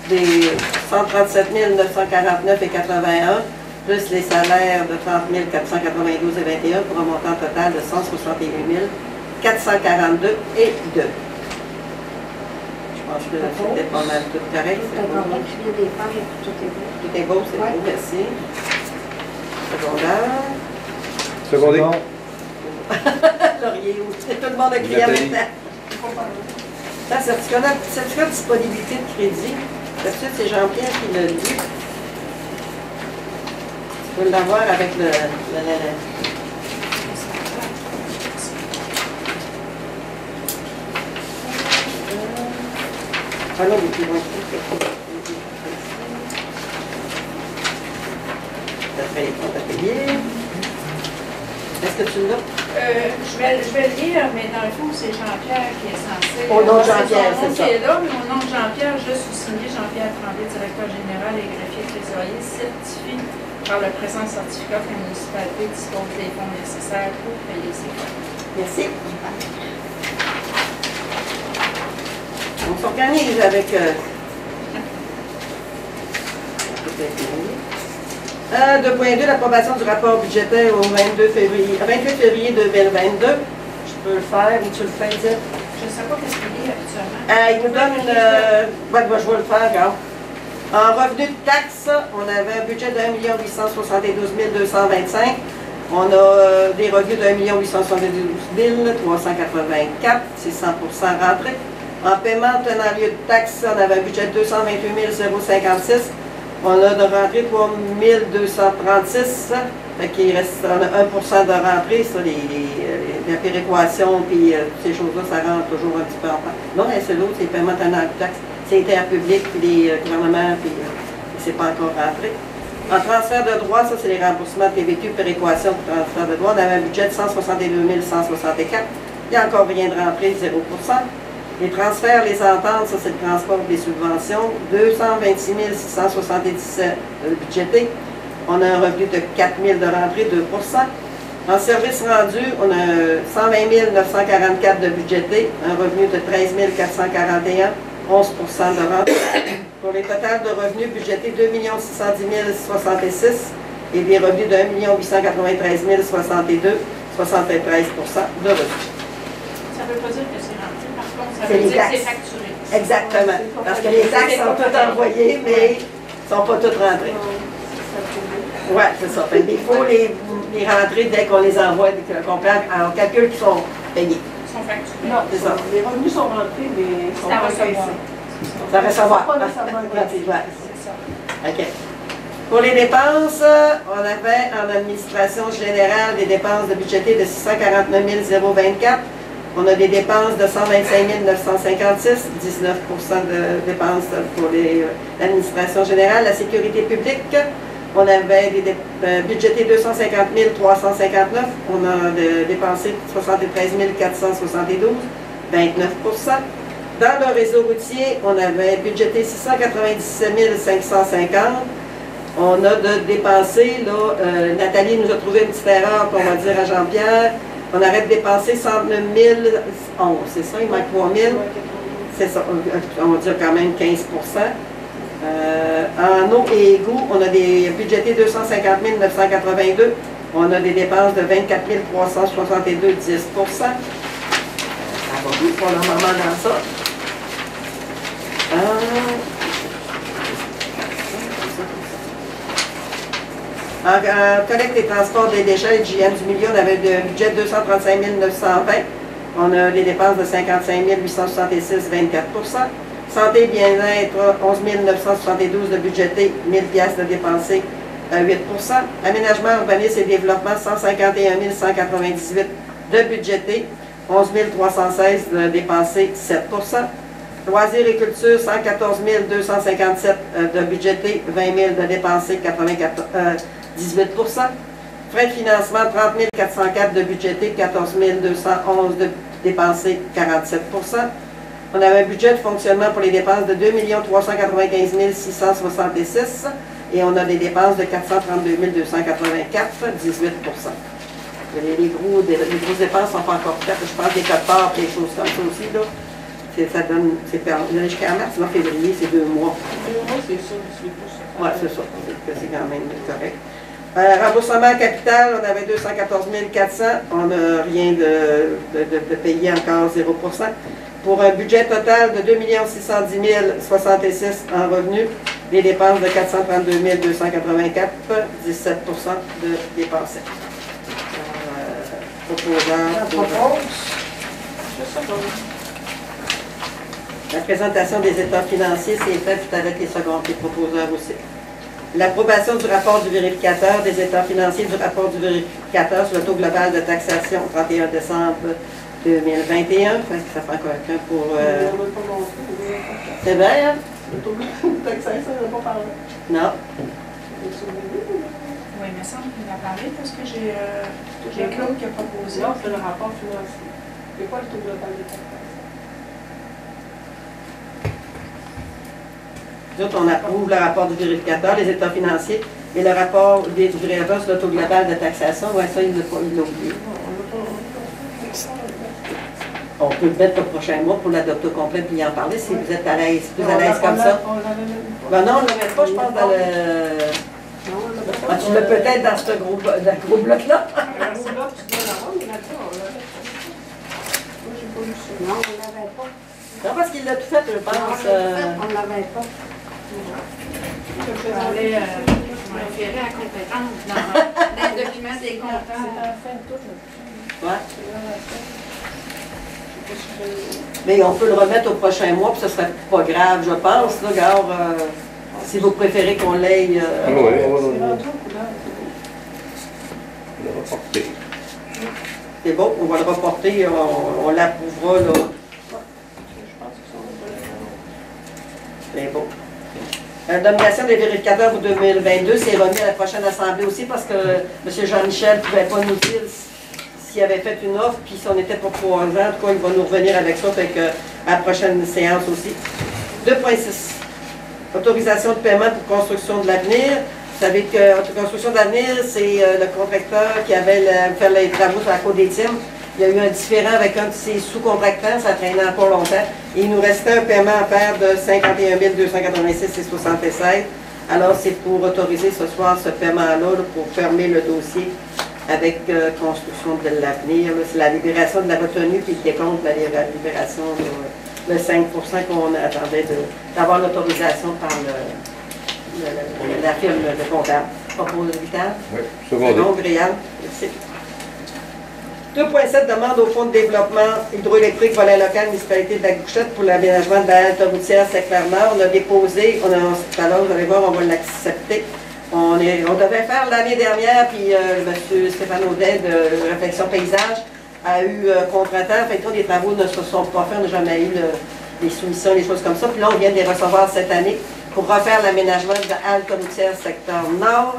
des 137 949,81, plus les salaires de 30 492,21 pour un montant total de 161 442,2. pense que c'était pas mal tout correct. Tout est correct, je viens des faire et tout est beau. Tout est beau, c'est beau, merci. Secondaire. Secondé. Laurier aussi. Tout le monde a crié en même temps. Certificat de disponibilité de crédit. D'habitude, c'est Jean-Pierre qui le dit. Tu peux l'avoir avec le ah non, mais plus loin. D'après les comptes à payer. Est-ce que tu l'as? Je vais le lire, mais dans le fond, c'est Jean-Pierre qui est censé. Au nom de Jean-Pierre, c'est c'est ça. qui est là, mais au nom de Jean-Pierre, juste souligner Jean-Pierre Tremblay, directeur général et greffier trésorier, certifie par le présent certificat que la municipalité dispose des fonds nécessaires pour payer ses frais. Merci. On s'organise avec... 2.2, l'approbation du rapport budgétaire au 28 février 2022. Je peux le faire, ou tu le fais, dire? Je ne sais pas qu'est-ce qu'il dit habituellement. Il nous donne une... je vais le faire, regarde. En revenu de taxes, on avait un budget de 1 872 225. On a des revenus de 1 872 384. C'est 100% rentré. En paiement tenant lieu de taxes, on avait un budget de 228 056. On a de rentrée 3 236. Fait qu'il reste, on a 1% de rentrée, ça, la péréquation, puis ces choses-là, ça rentre toujours un petit peu en part. Non, c'est l'autre, c'est le paiement tenant lieu de taxes. C'est interpublic, puis les gouvernements, puis c'est pas encore rentré. En transfert de droits, ça, c'est les remboursements de TVQ, péréquation, transfert de droits. On avait un budget de 162 164. Il n'y a encore rien de rentré, 0%. Les transferts, les ententes, ça c'est le transport des subventions, 226 677 budgétés. On a un revenu de 4 000 de rentrée, 2%. En services rendus, on a 120 944 de budgétés, un revenu de 13 441, 11% de rentrée. Pour les totals de revenus budgétés, 2 610 066 et des revenus de 1 893 062, 73% de revenus. Ça ne veut pas dire que c'est rentré, par contre, ça C'est veut les dire que taxes. c'est facturé. Exactement, parce que les taxes sont toutes envoyées, mais ils ne sont pas toutes rentrées. Oui, c'est ça. Fait, il faut les rentrer dès qu'on les envoie, qu'on prend en calcul qui sont payés. Ils sont facturés. Non, C'est ça. les revenus sont rentrés, mais ils sont C'est à pas recevoir. encaissés. Ça recevoir. Pas nécessairement encaissés. C'est ça. OK. Pour les dépenses, on avait en administration générale des dépenses de budgété de 649 024. On a des dépenses de 125 956, 19% de dépenses pour l'administration générale. La sécurité publique, on avait budgété 250 359. On a dépensé 73 472, 29%. Dans le réseau routier, on avait budgété 697 550. On a dépensé, là, Nathalie nous a trouvé une petite erreur, qu'on va dire à Jean-Pierre. On aurait dépensé 109 011, c'est ça, il manque 3 000. C'est ça, on va dire quand même 15%. En eau et égouts, on a des budgétés 250 982. On a des dépenses de 24 362, 10%. Ça va bien pour le moment dans ça. En collecte et transport des déchets, JM du milieu, on avait un budget de 235 920. On a des dépenses de 55 866, 24%. Santé et bien-être, 11 972 de budgété, 1000 pièces de dépensé, 8%. Aménagement, urbanisme et développement, 151 198 de budgété, 11 316 de dépensé, 7%. Loisirs et culture, 114 257 de budgété, 20 000 de dépensé, 18%. Frais de financement, 30 404 de budgété, 14 211 de dépensé, 47%. On avait un budget de fonctionnement pour les dépenses de 2 395 666 et on a des dépenses de 432 284, 18%. Les grosses dépenses ne sont pas encore faites. Je pense des codes parts et des choses comme ça aussi. Là. Ça donne, jusqu'à mars, sinon février, c'est 2 mois. 2 mois, c'est ça, c'est plus ça. Oui, c'est ça. C'est quand même correct. Remboursement capital, on avait 214 400. On n'a rien de payé encore, 0%. pour un budget total de 2 610 066 en revenus, des dépenses de 432 284, 17 de dépensés. La présentation des états financiers, c'est fait avec les secondes des proposeurs aussi. L'approbation du rapport du vérificateur, des états financiers du rapport du vérificateur sur le taux global de taxation au 31 décembre 2021. Ça prend quelqu'un pour... C'est vrai, hein? Le taux de taxation, on n'a pas parlé. Non. Oui, il me semble qu'il en a parlé parce que j'ai Claude qui a proposé. Non, c'est le rapport financier. C'est quoi le taux global de taxation? Nous autres, on approuve le rapport du vérificateur, les états financiers, et le rapport du vérificateur sur le taux global de taxation. Oui, ça, il l'a oublié. On peut le mettre le prochain mois pour l'adopter au complet et y en parler si vous êtes à l'aise, plus à l'aise comme ça. Ben non, on ne le met pas, je pense, dans le... Ah, tu l'as peut-être dans ce gros bloc-là. Non, on ne l'avait pas. Non, parce qu'il l'a tout fait, je pense. On ne l'avait pas. Je vais aller me référer à compétence dans les documents des comptables. Ouais. Mais on peut le remettre au prochain mois, puis ce serait pas grave, je pense. Là, regarde, si vous préférez qu'on l'aille... Ah oui, on va le reporter. C'est bon, on va le reporter, on l'approuvera, là. C'est bon. La nomination des vérificateurs pour 2022, c'est remis à la prochaine assemblée aussi parce que M. Jean-Michel ne pouvait pas nous dire s'il avait fait une offre, puis si on était pour 3 ans, en tout cas, il va nous revenir avec ça, fait que à la prochaine séance aussi. 2.6. Autorisation de paiement pour construction de l'avenir. Vous savez que construction de l'avenir, c'est le contracteur qui avait fait les travaux sur la côte des Times. Il y a eu un différend avec un de ses sous-contractants, ça traînait encore longtemps. Et il nous restait un paiement à faire de 51 286,76 $. Alors, c'est pour autoriser ce soir ce paiement-là pour fermer le dossier avec construction de l'avenir. C'est la libération de la retenue qui décompte la libération, le 5 % qu'on attendait d'avoir l'autorisation par la firme de comptable. Propose Vital? Oui, secondaire. Brianne, merci. 2.7, demande au Fonds de développement hydroélectrique volet local municipalité de la Gouchette pour l'aménagement de la halte routière secteur nord. On a déposé, tout à l'heure, vous allez voir, on va l'accepter. On devait faire l'année dernière, puis M. Stéphane Audet de Réflexion Paysage a eu contretemps. Fait que les travaux ne se sont pas faits, on n'a jamais eu les soumissions, les choses comme ça. Puis là, on vient de les recevoir cette année pour refaire l'aménagement de la halte routière secteur nord.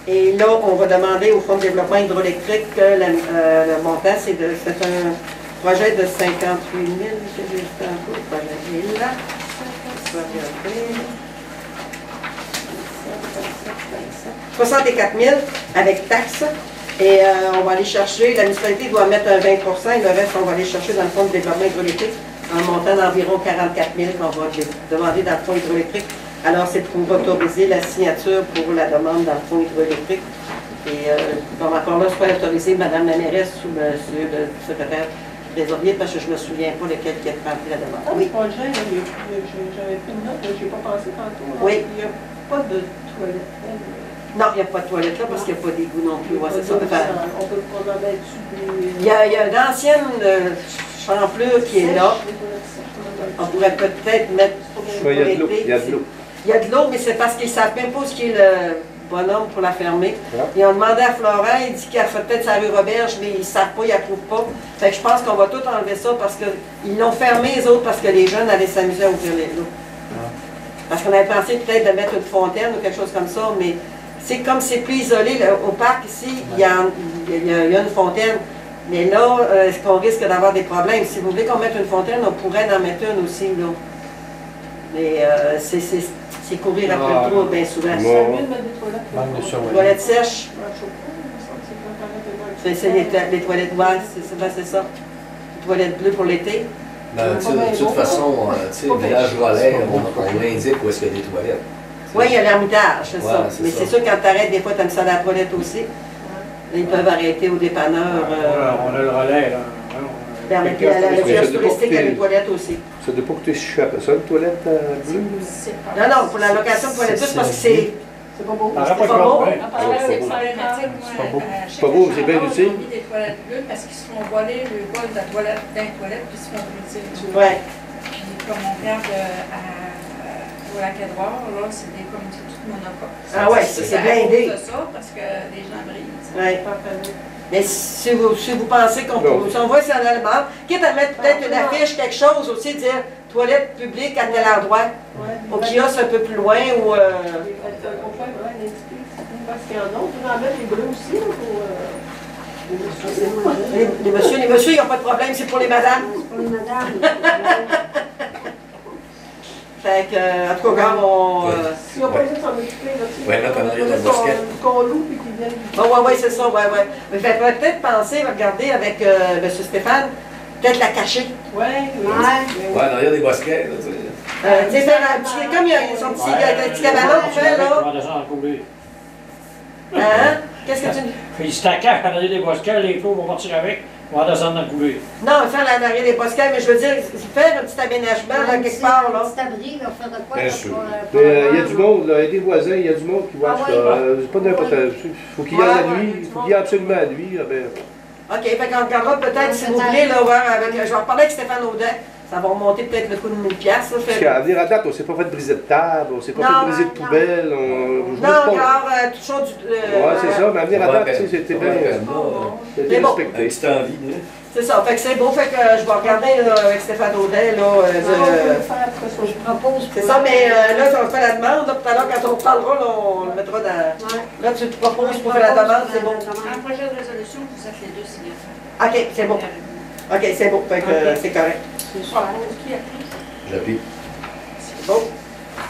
Et là, on va demander au Fonds de développement hydroélectrique que le montant, c'est un projet de 58 000, que j'ai fait un peu, le projet est là. Je vais regarder. 64 000 avec taxes. Et on va aller chercher, la municipalité doit mettre un 20 % et le reste, on va aller chercher dans le Fonds de développement hydroélectrique en montant d'environ 44 000 qu'on va demander dans le Fonds hydroélectrique. Alors, c'est pour autoriser la signature pour la demande dans le Fonds hydroélectrique. Et comme encore là, je peux autoriser Mme la mairesse ou M. le secrétaire trésorier, parce que je ne me souviens pas lequel qui a rempli la demande. Oui. Projet, j'avais pris une note, mais je n'ai pas pensé tantôt. Oui. Il n'y a pas de toilette. Non, il n'y a pas de toilette là, parce qu'il n'y a pas d'égout non plus. Ouais, c'est ça. On peut pas mettre dessus. Il y a une ancienne champlure qui est là. On pourrait peut-être mettre... Il y a de l'eau. Il y a de l'eau. Il y a de l'eau, mais c'est parce qu'ils ne savent même pas ce qui est le bonhomme pour la fermer. Ah. Ils ont demandé à Florent, il dit qu'il a fait peut-être sa rue Roberge, mais ils ne savent pas, ils n'approuvent pas. Fait que je pense qu'on va tout enlever ça parce qu'ils l'ont fermé, les autres, parce que les jeunes allaient s'amuser à ouvrir les eaux. Ah. Parce qu'on avait pensé peut-être de mettre une fontaine ou quelque chose comme ça, mais c'est comme c'est plus isolé. Là, au parc ici, il y a une fontaine. Mais là, est-ce qu'on risque d'avoir des problèmes? Si vous voulez qu'on mette une fontaine, on pourrait en mettre une aussi, là. Mais c'est courir après le trou bien souvent. C'est mieux de mettre des toilettes. Manque de surveillance. Toilettes sèches, c'est les toilettes noires, c'est ça. Les toilettes bleues pour l'été. Ben, de toute façon, le village Relais, on l'indique où est-ce qu'il y a des toilettes. Oui, il y a l'ermitage, c'est ça. c'est Mais ça. c'est sûr, quand tu arrêtes, des fois, tu aimes ça à la toilette aussi. Là, ils peuvent arrêter au dépanneur. On a le relais, là. Ben, puis le kiosque touristique a des toilettes aussi. Ça ne doit pas coûter si cher que ça, une toilette bleue? Non, non, pour la location de toilettes douces, parce que c'est... C'est pas beau. Ça C'est pas beau. C'est problématique, pas beau. moi. C'est pas beau, c'est bien utile. Ils ont mis des toilettes bleues parce qu'ils se font voler le bol de la toilette d'un toilette puis ils se font briser. Ouais. Puis comme on regarde au Lac-Édouard, là, c'est des comités tout monocoques. Ah ouais, c'est blindé. C'est ça, parce que les gens brisent. Ouais. Mais si vous pensez qu'on peut... Si on voit si on a le mal, quitte à mettre peut-être une affiche, quelque chose aussi, dire toilette publique à tel endroit, au kiosque un peu plus loin ou... Parce qu'il y en a, on peut en mettre les bleus aussi, là, pour... Les messieurs, ils n'ont pas de problème, c'est pour les madames. C'est pour les madames. Fait que, en tout cas, quand on... S'ils n'ont pas besoin de s'en occuper, là, tu sais. Ouais, là, t'en as rien de basket. Qu'on loue puis qu'ils viennent. Oh, ouais, c'est ça, ouais. Mais il faudrait peut-être penser, regarder avec M. Stéphane, peut-être la cacher. Ouais. Ouais, dans il y a des baskets, là, tu sais. Tu sais, faire un petit... Comme il y a son petit cabanon pour faire, là. On va descendre en couler. Hein? Qu'est-ce que tu dis? Il se taquache à l'arrière des bosquets, les flots vont partir avec, on va descendre en couler. Non, faire la narine des bosquets, mais je veux dire, faire un petit aménagement, là, quelque part, là. Un petit abri, là, faire de quoi? Bien là, sûr. pour Mais il y a du monde, là, il y a des voisins, il y a du monde qui voit ça. C'est pas n'importe quoi. Il faut qu'il y ait la nuit, il faut qu'il y ait absolument la nuit. Ben... OK, fait qu'on regardera peut-être, si vous voulez, là, voir avec... Je vais en reparler avec Stéphane Audet. Ça va remonter peut-être le coût de 1000$. Parce qu'à venir à date, on ne s'est pas fait briser de table, on ne s'est pas fait briser de poubelle. Non, encore, toujours du... Ouais, c'est ça, mais à venir à date, tu sais, c'était bien. Mais bon. Avec cette envie, hein. C'est ça, fait que c'est beau, fait que je vais regarder là, avec Stéphane Audet, là, je propose. c'est ça, mais là, on fait la demande, là, tout à l'heure, quand on parlera, là, on le mettra dans... Là, tu te proposes pour faire la demande, c'est bon. En projet de résolution, vous êtes les deux signataires. OK, c'est bon. OK, c'est bon, fait que c'est correct. J'appuie. C'est bon.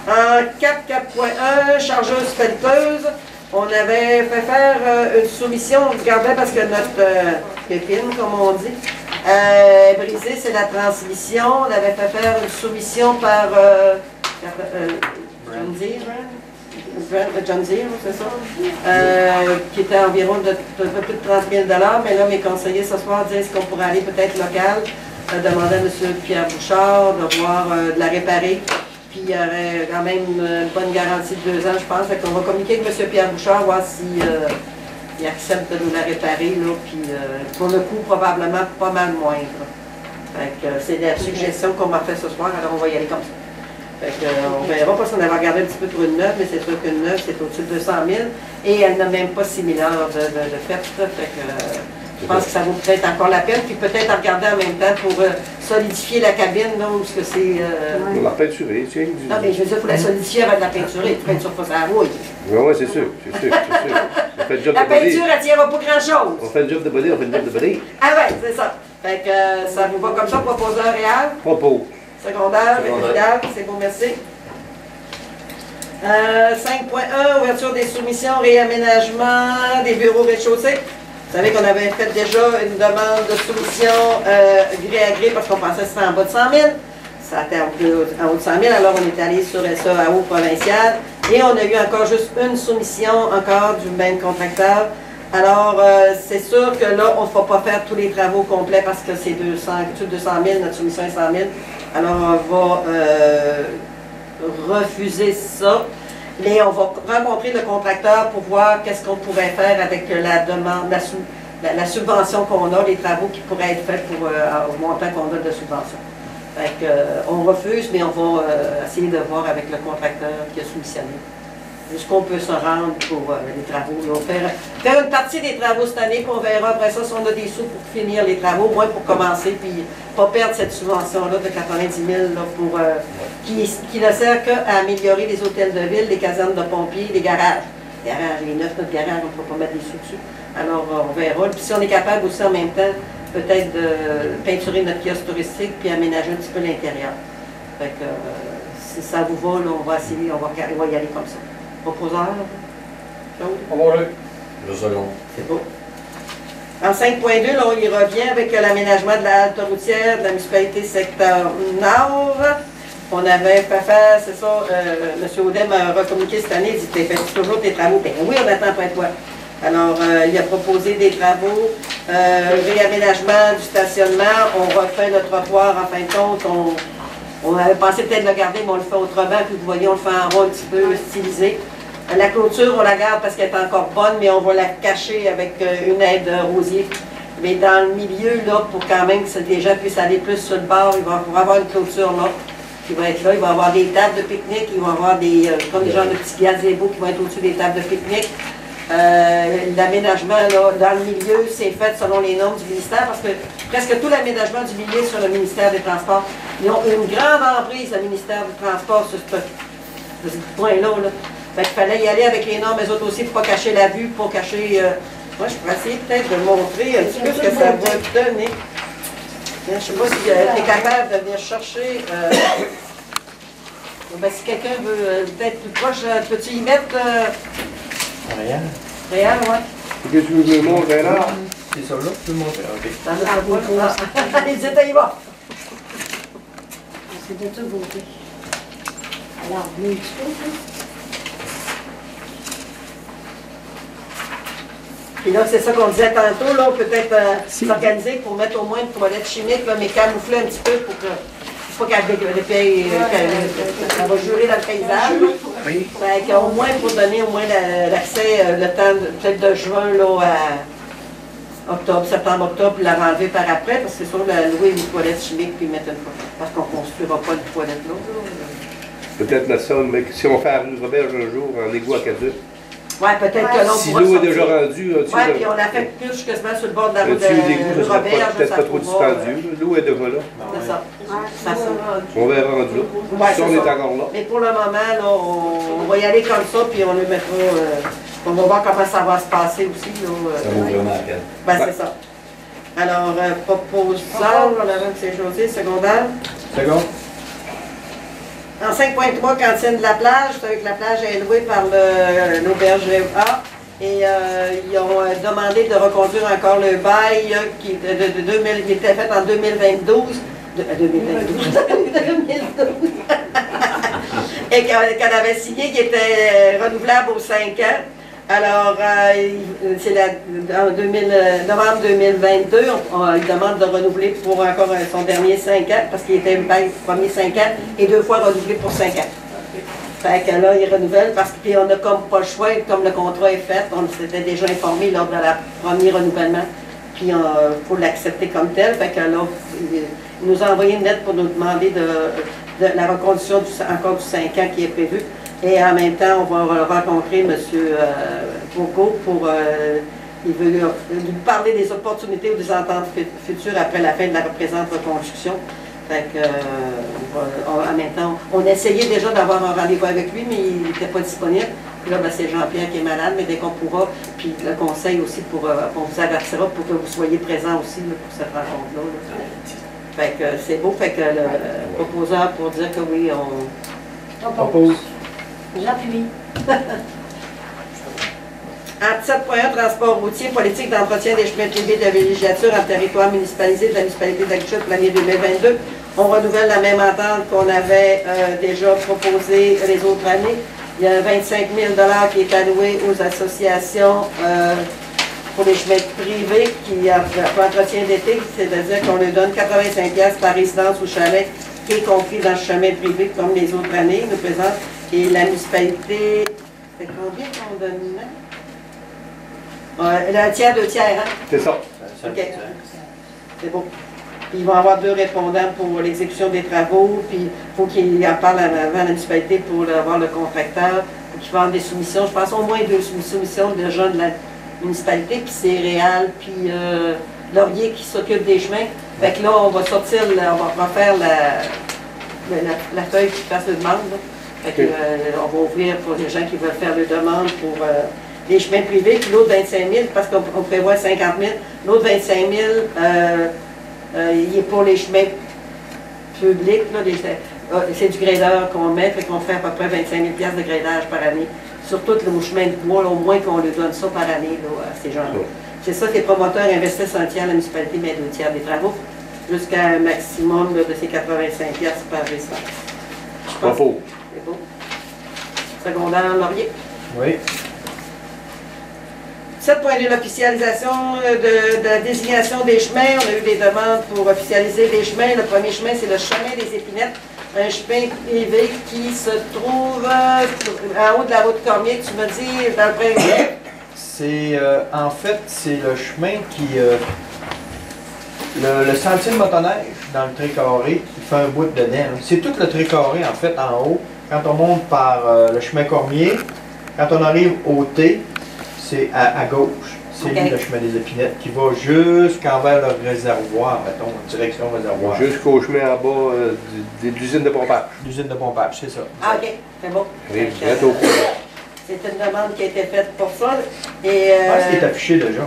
En 4.1, chargeuse pelleteuse, on avait fait faire une soumission, on regardait parce que notre pépine, comme on dit, brisée, c'est la transmission. On avait fait faire une soumission par John Deere, c'est ça? Qui était environ de un peu plus de 30 000 $, mais là, mes conseillers ce soir disent qu'on pourrait aller peut-être local, demander à M. Pierre Bouchard de voir, de la réparer. Puis il y aurait quand même une bonne garantie de 2 ans, je pense. Fait qu'on va communiquer avec M. Pierre Bouchard, voir s'il accepte de nous la réparer, là, puis pour le coût, probablement pas mal moindre. Fait que c'est la suggestion qu'on m'a fait ce soir, alors on va y aller comme ça. Fait que, on verra, parce qu'on avait regardé un petit peu pour une neuve, mais c'est sûr qu'une neuve, c'est au-dessus de 200 000, et elle n'a même pas 6 000 heures de fait. Fait que je pense que ça vaut peut-être encore la peine, puis peut-être à regarder en même temps pour solidifier la cabine, là, où ce que c'est... On l'a peinturé, tiens. Non, mais je veux dire, il faut la solidifier avant de la peinturer, tu peinture pas ça à rouille. Oui, c'est sûr, c'est sûr. On fait le job La de body. peinture, elle tiendra pas grand-chose. On fait le job de body, on fait le job de body. Ah ouais, c'est ça. Fait que ça vous va comme ça, proposeur réel, Propos. secondaire, égal, c'est bon, merci. 5.1, ouverture des soumissions, réaménagement des bureaux rez-de-chaussée. Vous savez qu'on avait fait déjà une demande de soumission gré à gré parce qu'on pensait que c'était en bas de 100 000. Ça était en haut de 100 000, alors on est allé sur SAAO provincial et on a eu encore juste une soumission encore du même contracteur. Alors, c'est sûr que là, on ne va pas faire tous les travaux complets parce que c'est 200 000, notre soumission est 100 000. Alors, on va refuser ça. Mais on va rencontrer le contracteur pour voir qu'est-ce qu'on pourrait faire avec la demande, la subvention qu'on a, les travaux qui pourraient être faits pour au montant qu'on a de subvention. Fait que, on refuse, mais on va essayer de voir avec le contracteur qui a soumissionné. Jusqu'on peut se rendre pour les travaux. On va faire une partie des travaux cette année, puis on verra après ça si on a des sous pour finir les travaux, au moins pour commencer, puis pas perdre cette subvention-là de 90 000 là, pour, qui ne sert qu'à améliorer les hôtels de ville, les casernes de pompiers, les garages. Les garages, les neufs, notre garage, on ne peut pas mettre des sous dessus. Alors, on verra. Puis si on est capable aussi en même temps, peut-être de peinturer notre kiosque touristique, puis aménager un petit peu l'intérieur. Fait que, si ça vous va, là, on va essayer, on va y aller comme ça. Proposeur, Claude? On va aller. Le second. C'est beau. En 5.2, là, on y revient avec l'aménagement de la halte routière de la municipalité secteur Nord. On avait fait faire, c'est ça, M. Audet m'a recommuniqué cette année, il dit, fais toujours tes travaux. Ben oui, on attend après toi. Alors, il a proposé des travaux Réaménagement du stationnement, on refait le trottoir en fin de compte. On avait pensé peut-être le garder, mais on le fait autrement. Puis vous voyez, on le fait en rond un petit peu stylisé. La clôture, on la garde parce qu'elle est encore bonne, mais on va la cacher avec une aide rosier. Mais dans le milieu, là, pour quand même que les gens puissent aller plus sur le bord, il va y avoir une clôture là qui va être là. Il va y avoir des tables de pique-nique, il va y avoir des, comme des genres de petits gazebos qui vont être au-dessus des tables de pique-nique. L'aménagement dans le milieu, c'est fait selon les normes du ministère parce que presque tout l'aménagement du milieu est sur le ministère des Transports. Ils ont une grande emprise, le ministère du Transport, sur ce point-là. Fait qu'il fallait y aller avec les normes, les autres aussi, pour ne pas cacher la vue, pour ne pas cacher... moi, je pourrais essayer peut-être de montrer un petit peu ce que ça va donner. Je ne sais pas si tu es capable de venir chercher... ben, si quelqu'un veut peut-être plus proche, peux-tu y mettre... Réal. Réal, oui. Est-ce que tu veux que je le montre, là? C'est ça là, tu peux le montrer. OK. T'en as pas, les détails, va. C'est de toute beauté. Alors, bleu, tu peux, Puis là, c'est ça qu'on disait tantôt, là, on peut peut-être s'organiser pour mettre au moins une toilette chimique, là, mais camoufler un petit peu pour que... Pas qu'elle va jurer dans le paysage. Oui. Au moins pour donner au moins l'accès, le temps peut-être de juin là, à octobre, septembre-octobre, puis la renlever par après, parce que c'est sûr, louer une toilette chimique, puis mettre une parce qu'on ne construira pas une toilette là. Peut-être mettre ça, mais si on fait à Rue Roberge un jour, en égout à caduc. Oui, peut-être que l'on si pourra l'eau est sortir. déjà rendue, oui, puis on a fait plus quasiment sur le bord de la rue de Roberge. Peut-être pas trop pourra, dispendieux. L'eau est déjà là. C'est ça. On va rendu là. Ouais, si on est encore là. Mais pour le moment, là, on va y aller comme ça, puis on le mettra. On va voir comment ça va se passer aussi. Là, ça vaut vraiment la peine. Ben, c'est ça. Alors, proposant, on avait c'est José, secondaire. Second. En 5.3, cantine de la plage, vous savez que la plage est louée par l'auberge A. Et ils ont demandé de reconduire encore le bail qui était fait en 2022. 2012. Et qu'elle avait signé, qui était renouvelable aux 5 ans. Alors, c'est en novembre 2022, il demande de renouveler pour encore son dernier 5 ans, parce qu'il était le premier 5 ans, et 2 fois renouvelé pour 5 ans. Fait que là, il renouvelle, parce qu'on n'a comme pas le choix, comme le contrat est fait, on s'était déjà informé lors de la premier renouvellement, puis il faut l'accepter comme tel. Fait que là, il nous a envoyé une lettre pour nous demander de la reconduction encore du 5 ans qui est prévu. Et en même temps, on va rencontrer M. Bourgault pour il veut lui parler des opportunités ou des ententes futures après la fin de la présente reconstruction. Fait que, en même temps, on essayait déjà d'avoir un rendez-vous avec lui, mais il n'était pas disponible. Puis là, ben, c'est Jean-Pierre qui est malade, mais dès qu'on pourra, puis le conseil aussi, on vous avertira pour que vous soyez présents aussi là, pour cette rencontre-là. Là. Fait que c'est beau, fait que le proposeur pour dire que oui, on Propose. J'appuie. En 7.1, transport routier, politique d'entretien des chemins privés de villégiature en territoire municipalisé de la municipalité d'Aguichette pour l'année 2022. On renouvelle la même entente qu'on avait déjà proposée les autres années. Il y a 25 000 $ qui est alloué aux associations pour les chemins privés pour entretien d'été, c'est-à-dire qu'on leur donne 85 $ par résidence ou chalet qui est compris dans le chemin privé comme les autres années, nous présente. Et la municipalité, c'est combien qu'on donne? Un tiers, 2 tiers, hein? C'est ça. OK. C'est bon. Puis ils vont avoir 2 répondants pour l'exécution des travaux, puis il faut qu'ils en parlent avant la municipalité pour avoir le contracteur, pour qu'ils fassent des soumissions. Je pense au moins 2 soumissions de gens de la municipalité, puis c'est Réal, puis Laurier qui s'occupe des chemins. Fait que là, on va sortir, on va faire la feuille qui fasse la demande. Là. Fait que, on va ouvrir pour les gens qui veulent faire des demandes pour les chemins privés, puis l'autre 25 000, parce qu'on prévoit 50 000. L'autre 25 000, il est pour les chemins publics. C'est du gradeur qu'on met, fait qu'on fait à peu près 25 000 $ de gradage par année. Sur tous nos chemins de bois, là, au moins qu'on lui donne ça par année là, à ces gens-là. C'est ça que les promoteurs investissent un tiers, la municipalité met 2 tiers des travaux, jusqu'à un maximum là, de ces 85 $ par résidence. Pas faux. C'est beau. Secondaire Laurier. Oui. 7.2, l'officialisation de la désignation des chemins. On a eu des demandes pour officialiser les chemins. Le premier chemin, c'est le chemin des Épinettes, un chemin privé qui se trouve en haut de la route Cormier, tu me dis, dans le principe. C'est, en fait, c'est le chemin qui... le sentier de motoneige dans le Trait-Carré qui fait un bout dedans. C'est tout le Trait-Carré, en fait, en haut. Quand on monte par le chemin Cormier, quand on arrive au T, c'est à gauche. C'est le chemin des Épinettes qui va jusqu'envers le réservoir, mettons, direction réservoir. Jusqu'au chemin en bas de l'usine de pompage. L'usine de pompage, c'est ça. Ah, OK, c'est bon. Direct au courant. C'est une demande qui a été faite pour ça. Et, Je pense qu'il est affiché déjà.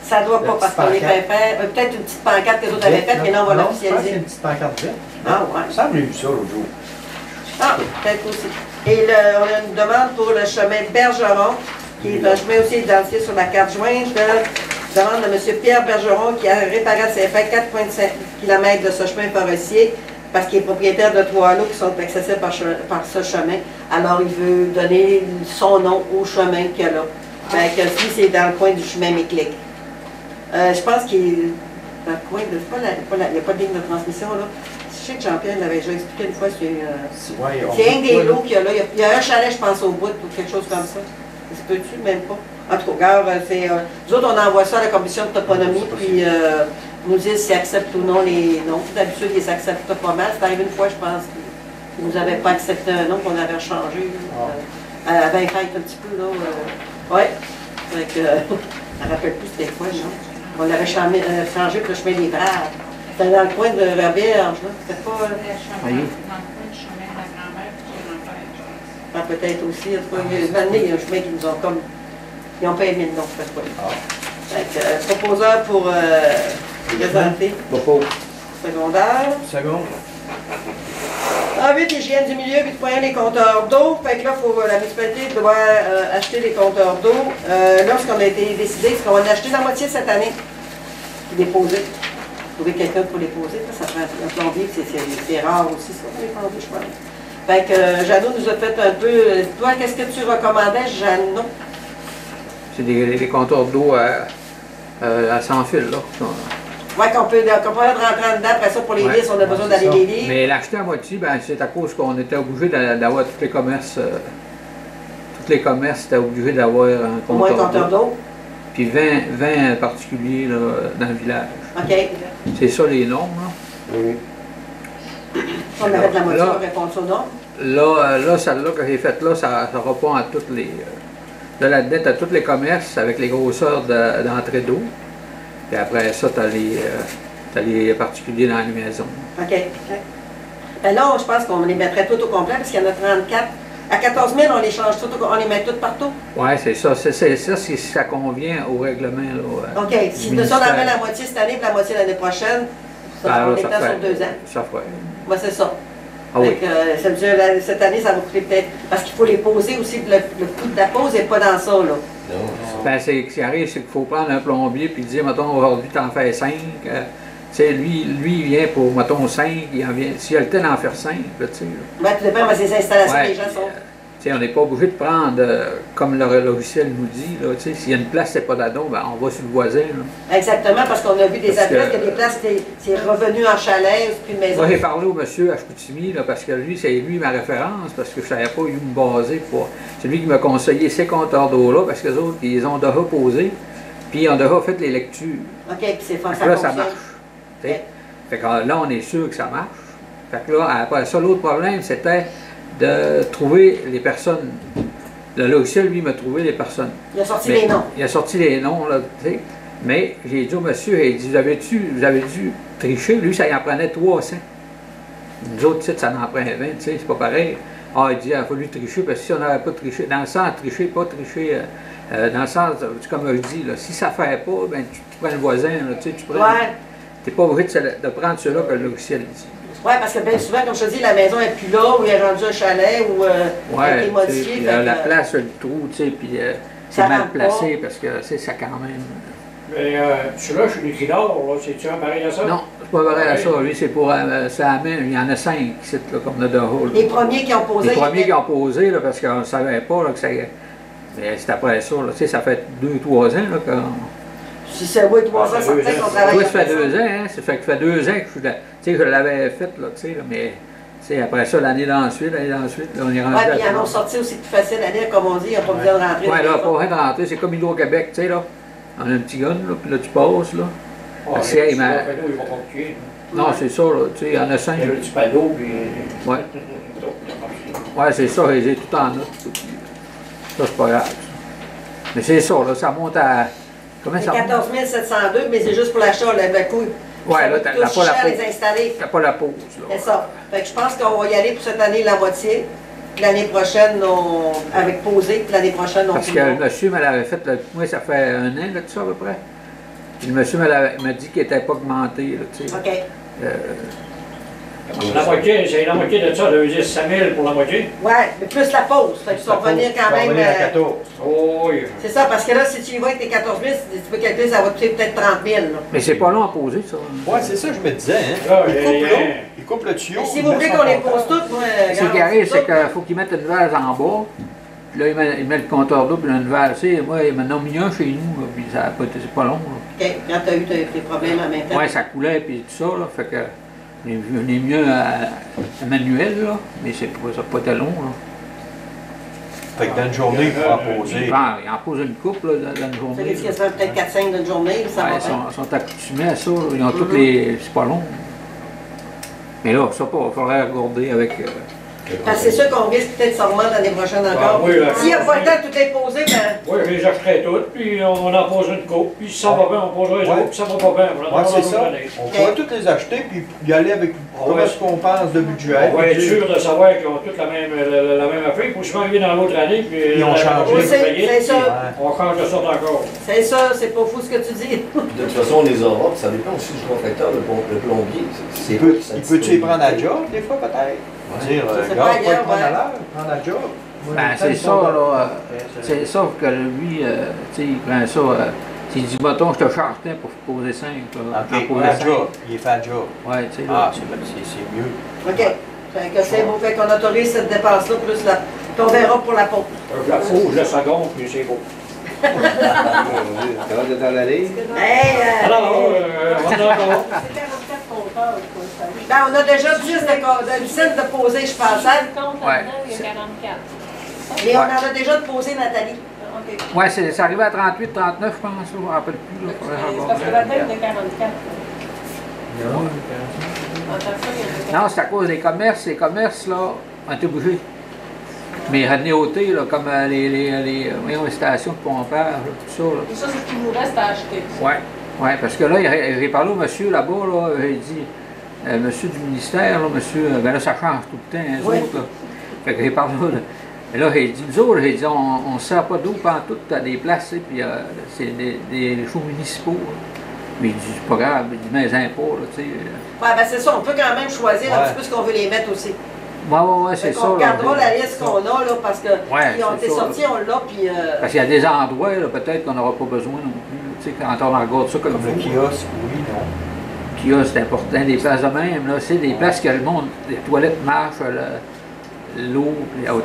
ça doit pas, parce qu'on est fait faire. Peut-être une petite pancarte que les autres avaient faite, mais là, on va l'officialiser. Je pense que c'est une petite pancarte verte. Ah, ouais. Ça me vu ça l'autre jour. Ah, peut-être aussi. Et on a une demande pour le chemin Bergeron, qui est un chemin aussi identifié sur la carte jointe. Demande de M. Pierre Bergeron qui a réparé à ses fins 4,5 km de ce chemin forestier parce qu'il est propriétaire de 3 lots qui sont accessibles par ce chemin. Alors, il veut donner son nom au chemin qu'il y a là. Fait que lui, c'est dans le coin du chemin Méclic. Je pense qu'il est dans le coin de... il n'y a pas de ligne de transmission, là. Je sais que Jean-Pierre l'avait déjà expliqué une fois, c'est un des lots qu'il y a là. Il y a un chalet, je pense, au bout, ou quelque chose comme ça. Se peut-tu? Même pas. En tout cas, nous autres, on envoie ça à la commission de toponymie, puis nous disent s'ils acceptent ou non les noms. D'habitude, ils s'acceptent pas mal. C'est arrivé une fois, je pense, qu'ils ne nous avaient pas accepté un nom qu'on avait changé. À 20 fêtes un petit peu, là. Oui. Fait que, je ne rappelle plus c'était quoi, non? On l'avait changé pour le chemin des Braves. C'était dans le coin de la berge, là. C'était pas... Dans le coin du chemin de la grand-mère et du grand-père. Ah, peut-être aussi. En tout cas, il y a un chemin qui nous ont comme... Ils n'ont pas aimé le nom, je ne sais pas. Donc, proposeur pour présenter. Secondaire. Seconde. Ensuite, hygiène du milieu, 8.1, les compteurs d'eau. Fait que là, la municipalité doit acheter des compteurs d'eau. Là, ce qu'on a été décidé, c'est qu'on va en acheter la moitié cette année. Puis déposer. Trouver quelqu'un pour les poser. Ça prend un plombier, c'est rare aussi, ça, les plombiers, je pense. Fait que Jeannot nous a fait un peu... Toi, qu'est-ce que tu recommandais, Jeannot? C'est des compteurs d'eau à sans fil, là. Oui, qu'on peut rentrer en dedans, après ça, pour les listes, on a besoin d'aller les lire. Mais l'acheter à moitié, ben, c'est à cause qu'on était obligé d'avoir tous les commerces. Tous les commerces étaient obligés d'avoir un compteur d'eau. Puis 20 particuliers là, dans le village. OK. C'est ça les normes, là. Oui. On avait de la moitié pour répondre aux normes. Là, celle-là que j'ai faite là, ça répond à toutes les. De là-dedans, tu as tous les commerces avec les grosseurs d'entrée d'eau. Puis après ça, tu as les particuliers dans les maisons. OK. Ben là, je pense qu'on les mettrait tout au complet, parce qu'il y en a 34. À 14 000, on les change tout, on les met tout partout. Oui, c'est ça. C'est ça, si ça convient au règlement. Là, OK. Si nous en met la moitié cette année, puis la moitié l'année prochaine, on est sur 2 ans. Ça ferait. Oui, c'est ça. Ah oui. Ça veut dire, cette année, ça va coûter peut-être. Parce qu'il faut les poser aussi. Le coût de la pose n'est pas dans ça, là. Non. Ben, ce qui arrive, c'est qu'il faut prendre un plombier puis dire, mettons, aujourd'hui, tu en fais 5. Tu sais, lui, il vient pour, mettons, 5. S'il a le temps d'en faire 5, tu sais. Ben, tout dépend de ces installations, les gens sont. Tu sais, on n'est pas obligé de prendre, comme le logiciel nous dit, là, tu sais, s'il y a une place, c'est pas d'adon, ben, on va sur le voisin, là. Exactement, parce qu'on a vu des appels, que des places, c'est revenu en chalet, c'est plus une maison. Moi, j'ai parlé au monsieur à Chicoutimi, là, parce que lui, c'est lui ma référence, parce que je ne savais pas où me baser pour... C'est lui qui m'a conseillé ces compteurs d'eau-là, parce que les autres, ils ont déjà posé, puis ils ont déjà fait les lectures. OK, puis c'est fort, là, ça marche. Okay. Fait que là, on est sûr que ça marche. Fait que là, après ça, l'autre problème, c'était de trouver les personnes. Le logiciel, lui, m'a trouvé les personnes. Il a sorti les noms. Il a sorti les noms, là, tu sais. Mais j'ai dit au monsieur, il dit, vous avez dû tricher. Lui, ça y en prenait 300. Nous autres, ça en prend 20, tu sais, c'est pas pareil. Ah, il dit, il a fallu tricher, parce que si on n'avait pas triché, dans le sens, tricher, pas tricher, dans le sens, comme je dis, là, si ça ne fait pas, ben, tu prends le voisin, là, tu sais, tu prends... Ouais. Tu n'es pas obligé de prendre ceux-là que le logiciel dit. Oui, parce que bien souvent, comme je te dis, la maison n'est plus là, ou elle est rendue un chalet, ou elle est modifiée. La place, le trou, tu sais, puis c'est mal placé, parce que c'est ça quand même. Mais celui-là, je suis écrit d'or, c'est-tu un pareil à ça? Non, c'est pas pareil à ça. Lui, c'est pour ça amène. Il y en a 5 ici, là, comme le de Hall. Les premiers qui ont posé. Les premiers qui ont posé, là, parce qu'on ne savait pas là, que ça. Mais c'est après ça, là, tu sais, ça fait 2-3 ans là, Si c'est oui, 3 ans, ça fait qu'on travaille. Oui, ça fait 2 ans, hein? Ça fait que ça fait 2 ans que je l'avais fait, là, tu sais, là, mais après ça, l'année d'ensuite, là, on est rendu. Oui, puis ils en ont sorti aussi plus facile à lire, comme on dit, il n'y a pas besoin de rentrer. Oui, là, pas besoin de rentrer, c'est comme Hydro-Québec, tu sais, là. On a un petit gun, là, puis là, tu passes, là. Non, c'est ça, là, tu sais, il y en a 5. Il y a le petit panneau, puis. Ouais. Ouais, c'est ça, j'ai tout en note. Ça, c'est pas grave. Mais c'est ça, là, ça monte à. Comment ça monte? 14 702, mais c'est juste pour l'achat, le coût. Ouais, là, t'as pas la pause. Les installer. T'as pas la pause, là. C'est ça. Fait que je pense qu'on va y aller pour cette année la moitié. Puis l'année prochaine, avec posé, puis l'année prochaine, on parce que le monsieur me l'avait fait, moi, ça fait 1 an, là, tout ça, à peu près. Puis le monsieur m'a dit qu'il n'était pas augmenté, là, tu sais. OK. La moitié, c'est la moitié de ça, ça veut dire 5 000 pour la moitié. Oui, mais plus la pause. Fait que tu vas revenir quand même. Oh, oui. C'est ça, parce que là, si tu y vas avec tes 14 000, tu peux calculer, ça va te coûter peut-être 30 000. Là. Mais c'est pas long à poser, ça. Ouais, c'est ça, je me disais, hein. Là, Il coupe le tuyau. Mais si vous voulez qu'on les pose toutes, moi. Ce qui arrive, c'est qu'il faut qu'ils mettent une valve en bas. Puis là, il met le compteur d'eau, puis une valve. Tu sais, moi, il m'en a mis un chez nous, là, puis ça a pas été, c'est pas long. Là. OK, quand tu as eu tes problèmes en même temps. Oui, ça coulait, puis tout ça, là. Fait que. On est mieux à manuel, là, mais ça n'a pas été long. Là. Fait que dans une journée, il faut en poser. Il en pose une coupe là, dans une journée. Ça fait peut-être 4-5 d'une journée. Ça va ils sont accoutumés à ça. Là. Ils ont toutes les. C'est pas long. Mais là, ça, il faudrait regarder avec. Parce que c'est sûr qu'on risque peut-être ça remonte l'année prochaine encore. Oui, s'il n'y a pas le temps de tout être posé, ben. Oui, je les achèterai toutes, puis on en pose une coupe, puis si ça va bien, on posera les autres, puis ça va pas bien. Oui, c'est ça. On pourrait toutes les acheter, puis y aller avec ce qu'on pense de budget. On va être sûr de savoir qu'ils ont toutes la même affaire. Il faut souvent arriver dans l'autre année, puis ils ont changé. C'est ça. On change de sorte encore. C'est ça, c'est pas fou ce que tu dis. De toute façon, on les aura, puis ça dépend aussi du contracteur, le plombier. Il peut-tu y prendre la job, des fois, peut-être? Dire, regarde, pas le prendre à l'heure, prendre la job. Ben, c'est ça, là. C'est ça que lui, tu sais, il prend ça. S'il dit, mettons, je te charge pour poser 5. OK, la job. Il fait la job. Oui, tu sais. Ah, c'est mieux. OK. Fait que c'est beau. Fait qu'on autorise cette dépense-là, plus la. Puis on verra pour la pause. Je la fous, je la seconde, puis c'est beau. T'as hâte dans la ligne? Alors, on en a. Ben, on a déjà 10 de poser, je pense. Ouais. Il y a 44. Et on en a déjà de poser, Nathalie. Oui, c'est arrivé à 38, 39, je pense. Je ne me rappelle plus. Là, parce que la tête de 44. Non, c'est à cause des commerces. Les commerces, là, ont été bougés. Mais Radnéauté, là, comme les stations de pompage, tout ça. Là. Et ça, c'est ce qu'il nous reste à acheter. Oui, ouais, parce que là, j'ai parlé au monsieur là-bas, là, j'ai dit, monsieur du ministère, là, monsieur, ben là, ça change tout le temps, hein, oui. autres, là. Fait que j'ai parlé là. Et là, j'ai dit, nous autres, j'ai dit, on ne sert pas d'eau pantoute à des places, puis c'est des shows municipaux. Là. Mais il dit, c'est pas grave, il dit, mais les impôts, là, tu sais. Oui, ben c'est ça, on peut quand même choisir un petit peu ce qu'on veut les mettre aussi. Oui, c'est ça. On regardera la liste qu'on a, là, parce que ils ont été sortis, on l'a, puis... Parce qu'il y a des endroits, là, peut-être qu'on n'aura pas besoin non plus, tu sais, quand on regarde ça comme le kiosque, oui, non. Le kiosque, c'est important, des places de même, là, c'est des places que le monde, les toilettes marchent, l'eau, au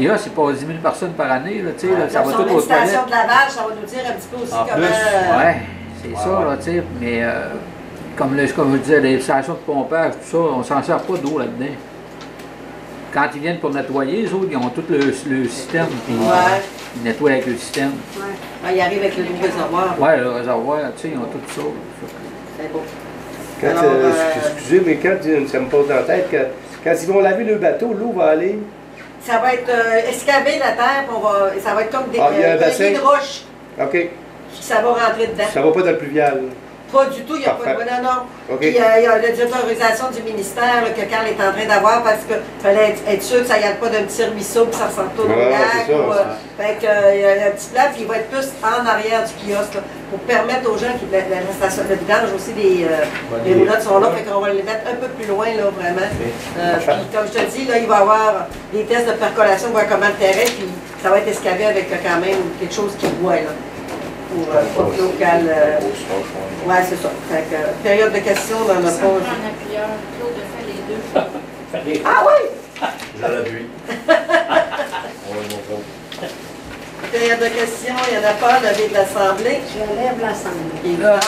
kiosque, c'est pas 10 000 personnes par année, là, tu sais, ça va tout aux toilettes. Station de lavage, ça va nous dire un petit peu aussi comment... Oui, c'est ça, là, tu sais, mais comme je vous disais, les stations de pompage, tout ça, on s'en sert pas d'eau là-dedans. Quand ils viennent pour nettoyer, les autres, ils ont tout le système, puis ils nettoient avec le système. Ouais. Ils arrivent avec le nouveau réservoir. Oui, le réservoir, tu sais, ils ont tout ça. C'est beau. Excusez, mais quand ça me pose dans la tête, quand ils vont laver le bateau, l'eau va aller. Ça va être escavé la terre, puis ça va être comme des bassin de roche. OK. Puis ça va rentrer dedans. Ça va pas dans le pluvial. Pas du tout, il n'y a pas de... Non. Okay. Puis il y a l'autorisation du ministère là, que Carl est en train d'avoir parce qu'il fallait être sûr que ça n'y aille pas d'un petit ruisseau puis ça se retourne au lac. Fait que il y a un petit plat, puis il va être plus en arrière du kiosque là, pour permettre aux gens qui le vidange aussi les roulottes sont là, fait qu'on va les mettre un peu plus loin là vraiment. Puis comme je te dis, là, il va y avoir des tests de percolation, voir comment le terrain, puis ça va être escavé avec quand même quelque chose qui boit là. Pour local. Ouais, c'est ça. Fait que, période de questions dans le Ça prend un appuyeur. Claude a fait les deux. Ah oui! Je l'appuie. On va le montrer. Période de questions, il n'y en a pas, levée de l'Assemblée. Je lève l'Assemblée. Évidemment.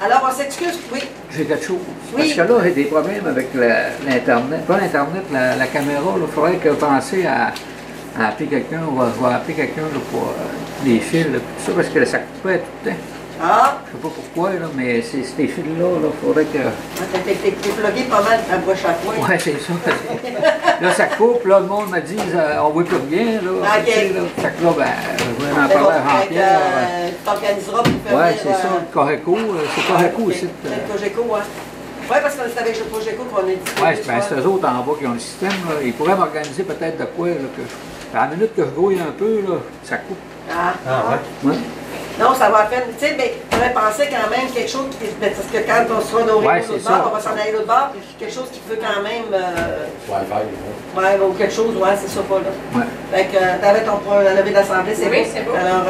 Alors, on s'excuse, oui. J'ai quelque chose. Oui. Parce que là, j'ai des problèmes avec l'Internet. Pas l'Internet, la caméra. Il faudrait que penser à appeler quelqu'un. Je vais appeler quelqu'un pour les fils, là, tout ça, parce que ça coupait tout le temps. Ah, Je sais pas pourquoi, là, mais ces fils-là, il faudrait que... t'es plugué pas mal à gauche à point. Ouais, c'est ça. Là, ça coupe, là, le monde me dit, on ne voit plus rien, là. OK. Tu sais, là. Fait que là, ben, je vais en Mais bon, parler à Jean-Pierre. tu t'organiseras pour faire Ouais, venir, c'est ça, le Cogeco, c'est Cogeco ok. aussi. C'est le Cogeco, hein. Oui, parce qu'on est avec le Cogeco qu'on est dit. Ouais, c'est eux autres en bas qui ont le système, là. Ils pourraient m'organiser peut-être de quoi, là, que à la minute que je grouille un peu, là, ça coupe. Ah, Ouais. non, ça va à peine. Tu sais, mais on aurait pensé quand même quelque chose, parce que quand on sera dans Ouais, l'autre c'est bord, ça. on va s'en aller l'autre bord, quelque chose qui peut quand même. Wi-Fi, Ouais, ou quelque chose, ouais, c'est ça, pas là. Ouais. Fait que t'avais ton la levée d'Assemblée, c'est Oui, beau. c'est beau. Alors,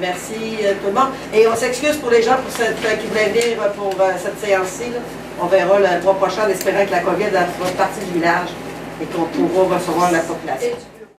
merci tout le monde. Et on s'excuse pour les gens pour qui voulaient venir pour cette séance-ci. Là. On verra le mois prochain en espérant que la COVID fasse partie du village et qu'on pourra recevoir la population.